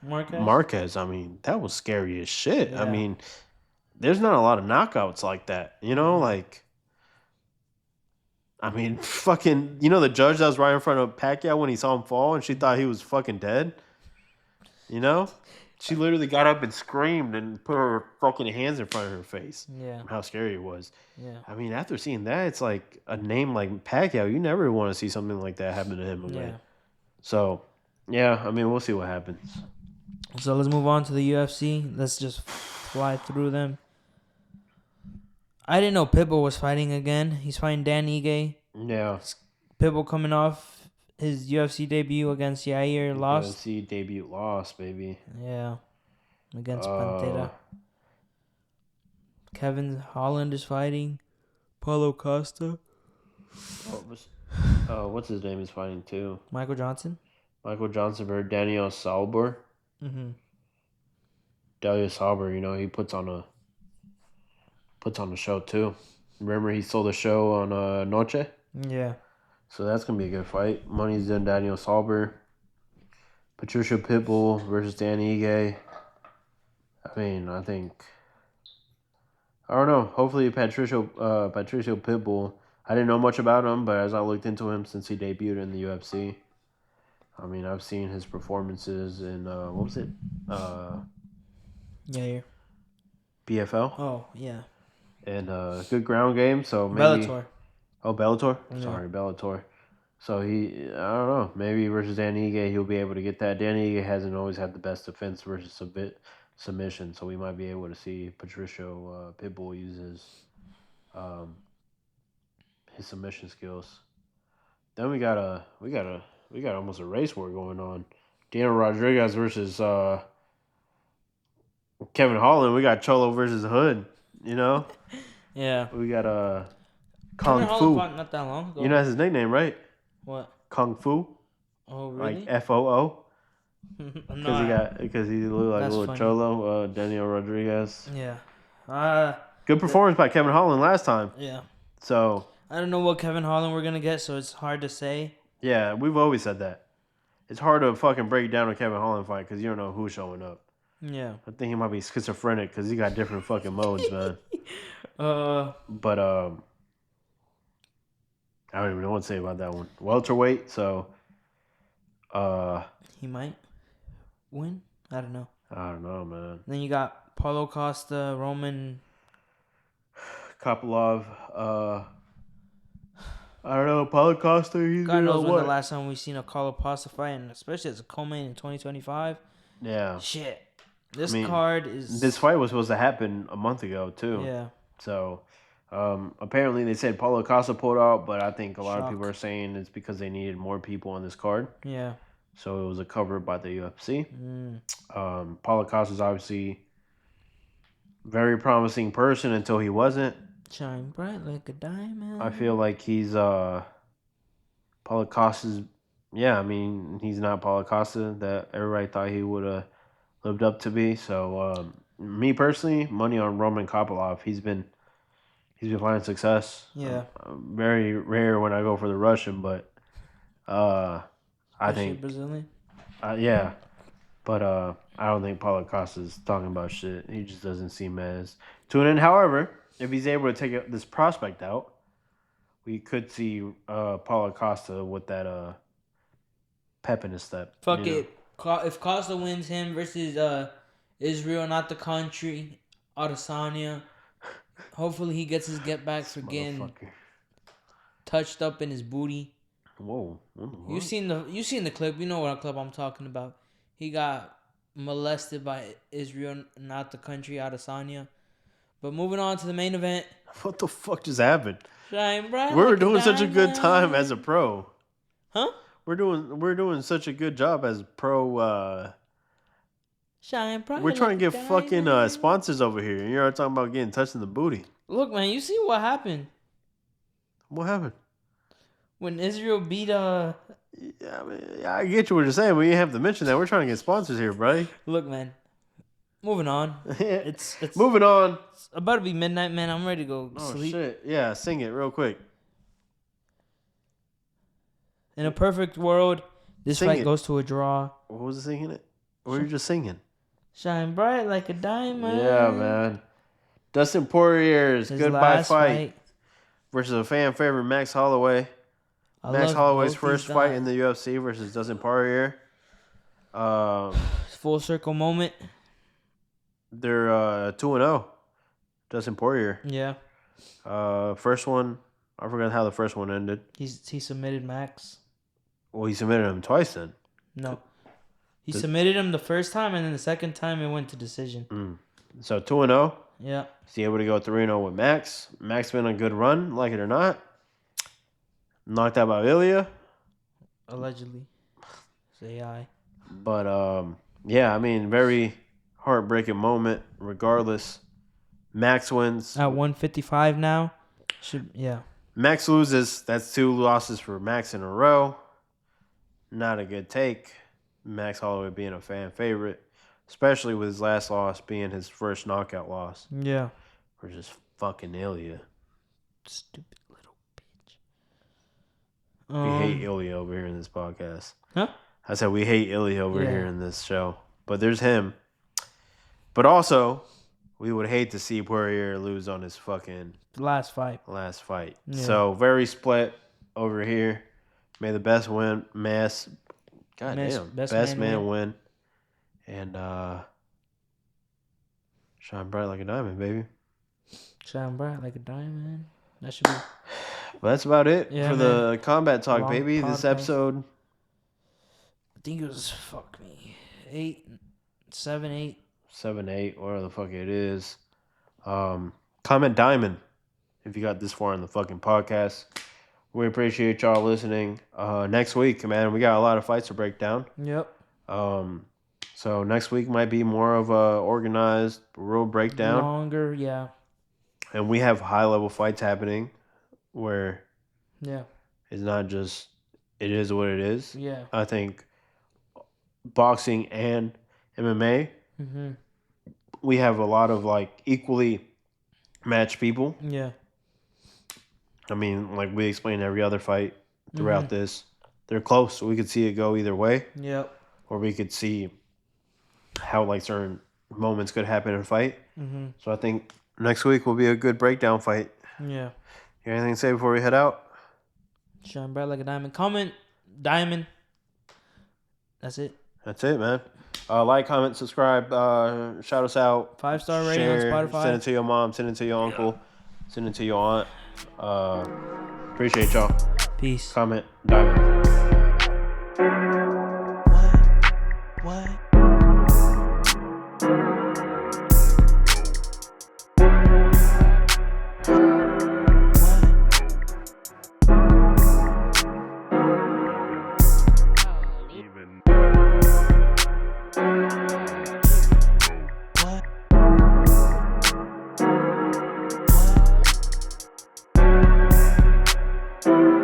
Marquez, I mean, that was scary as shit. I Yeah. mean, there's not a lot of knockouts like that, you know? Like, I mean, fucking, the judge that was right in front of Pacquiao when he saw him fall and she thought he was fucking dead, you know? She literally got up and screamed and put her fucking hands in front of her face. Yeah. How scary it was. Yeah. I mean, after seeing that, it's like a name like Pacquiao. You never want to see something like that happen to him again. Yeah. So, yeah, I mean, we'll see what happens. So let's move on to the UFC. Let's just fly through them. I didn't know Pitbull was fighting again. He's fighting Dan Ige. Yeah. Pitbull coming off his UFC debut against Yair, lost. UFC debut loss, baby. Yeah. Against Pantera. Kevin Holland is fighting Paulo Costa. What's his name is fighting too? Michael Johnson. Michael Johnson versus Daniel Salber. Mm-hmm. Daniel Salber, he puts on a show too. Remember he sold a show on Noche? Yeah. So that's gonna be a good fight. Money's in Daniel Salber. Patricia Pitbull versus Danny Ige. I mean, I don't know. Hopefully Patricio Pitbull. I didn't know much about him, but as I looked into him since he debuted in the UFC, I mean, I've seen his performances in what was it? Yair. BFL. Oh, yeah. And good ground game. So maybe Bellator. Oh, Bellator? Yeah. Sorry, Bellator. So I don't know, maybe versus Danny Ige, he'll be able to get that. Danny Ige hasn't always had the best defense versus submission, so we might be able to see Patricio Pitbull use his submission skills. Then we got almost a race war going on. Daniel Rodriguez versus Kevin Holland. We got Cholo versus Hood. Yeah. We got Kevin Kung Holland Fu. fought not that long ago. That's his nickname, right? What? Kung Fu, Oh, really? like FOO, No, because he looked like a That's little funny. cholo. Daniel Rodriguez. Yeah. Good performance by Kevin Holland last time. Yeah. So I don't know what Kevin Holland we're gonna get, so it's hard to say. yeah, we've always said that. It's hard to fucking break down a Kevin Holland fight because you don't know who's showing up. Yeah. I think he might be schizophrenic because he got different fucking modes, man. But I don't even know what to say about that one. Welterweight, so he might win. I don't know. I don't know, man. Then you got Paulo Costa, Roman. Kopylov, I don't know, Paulo Costa, he's God knows when what? the last time we've seen a Paulo Costa fight, and especially as a co-main in 2025. Yeah. Shit. This I mean, card is. This fight was supposed to happen a month ago, too. Yeah. So, Apparently, they said Paulo Costa pulled out, but I think a lot of people Shock. are saying it's because they needed more people on this card. Yeah. So it was a cover by the UFC. Mm. Paulo Costa is obviously very promising person until he wasn't. Shine bright like a diamond. I feel like he's Paulo Costa's. Yeah, I mean he's not Paulo Costa that everybody thought he would have lived up to be. So me personally, money on Roman Kopylov. He's been finding success. Yeah. Very rare when I go for the Russian, but I Especially think Brazilian. yeah. But I don't think Paulo Costa's talking about shit. He just doesn't seem as tuned in. However, if he's able to take this prospect out, we could see Paulo Costa with that pep in his step. Fuck it. If Costa wins him versus Israel, not the country, Adesanya, hopefully he gets his get back for getting touched up in his booty. Whoa. You seen the clip. You know what clip I'm talking about. He got molested by Israel, not the country, Adesanya. But moving on to the main event. What the fuck just happened? Shine bright. We were like doing such a good time diamond. as a pro. Huh? We're doing such a good job as pro. Shine bright. We're trying to like get a fucking diamond. sponsors over here, and you're talking about getting touched in the booty. Look, man, you see what happened What happened? when Israel beat Yeah, I mean, I get you what you're saying, but you have to mention that we're trying to get sponsors here, buddy. Look, man. Moving on. It's Moving on. It's about to be midnight, man. I'm ready to go Oh sleep. shit! Yeah, sing it real quick. In a perfect world, this Sing fight it. goes to a draw. What was it singing it? Or were you just singing? Shine bright like a diamond. Yeah, man. Dustin Poirier's His goodbye last fight versus a fan favorite Max Holloway. I Max love Holloway's both first these fight guys. in the UFC versus Dustin Poirier. Full circle moment. They're 2-0. Dustin Poirier. Yeah. First one, I forgot how the first one ended. He submitted Max. Well, he submitted him twice then. No. He submitted him the first time, and then the second time it went to decision. So 2-0. Yeah. Is he able to go 3-0 with Max? Max been on a good run, like it or not. Knocked out by Ilya. Allegedly. It's AI. But, yeah, I mean, very heartbreaking moment. Regardless, Max wins. At 155 now. Yeah. Max loses. That's 2 losses for Max in a row. Not a good take. Max Holloway being a fan favorite, especially with his last loss being his first knockout loss. Yeah. Versus fucking Ilya. Stupid little bitch. We hate Ilya over here in this podcast. Huh? I said we hate Ilya over here in this show. But there's him. But also, we would hate to see Poirier lose on his fucking last fight. Yeah. So very split over here. May the best win. Best man win. And shine bright like a diamond, baby. Shine bright like a diamond. That should be. Well, that's about it for the combat talk, Long baby. This podcast. episode. I think it was 7, 8. 7, 8, whatever the fuck it is. Comment diamond if you got this far in the fucking podcast. We appreciate y'all listening. Next week, man, we got a lot of fights to break down. Yep. So next week might be more of a organized, real breakdown. Longer, yeah. And we have high level fights happening where it's not just it is what it is. Yeah. I think boxing and MMA, we have a lot of like equally matched people. Yeah. I mean, like we explained every other fight throughout this. They're close, so we could see it go either way. Yep. Or we could see how like certain moments could happen in a fight. So I think next week will be a good breakdown fight. Yeah. You got anything to say before we head out? Shine bright like a diamond. Comment diamond. That's it. That's it, man. Like, comment, subscribe, shout us out. 5-star rating share, on Spotify. Send it to your mom, send it to your uncle, send it to your aunt. Appreciate y'all. Peace. Comment diamond. What? Bye.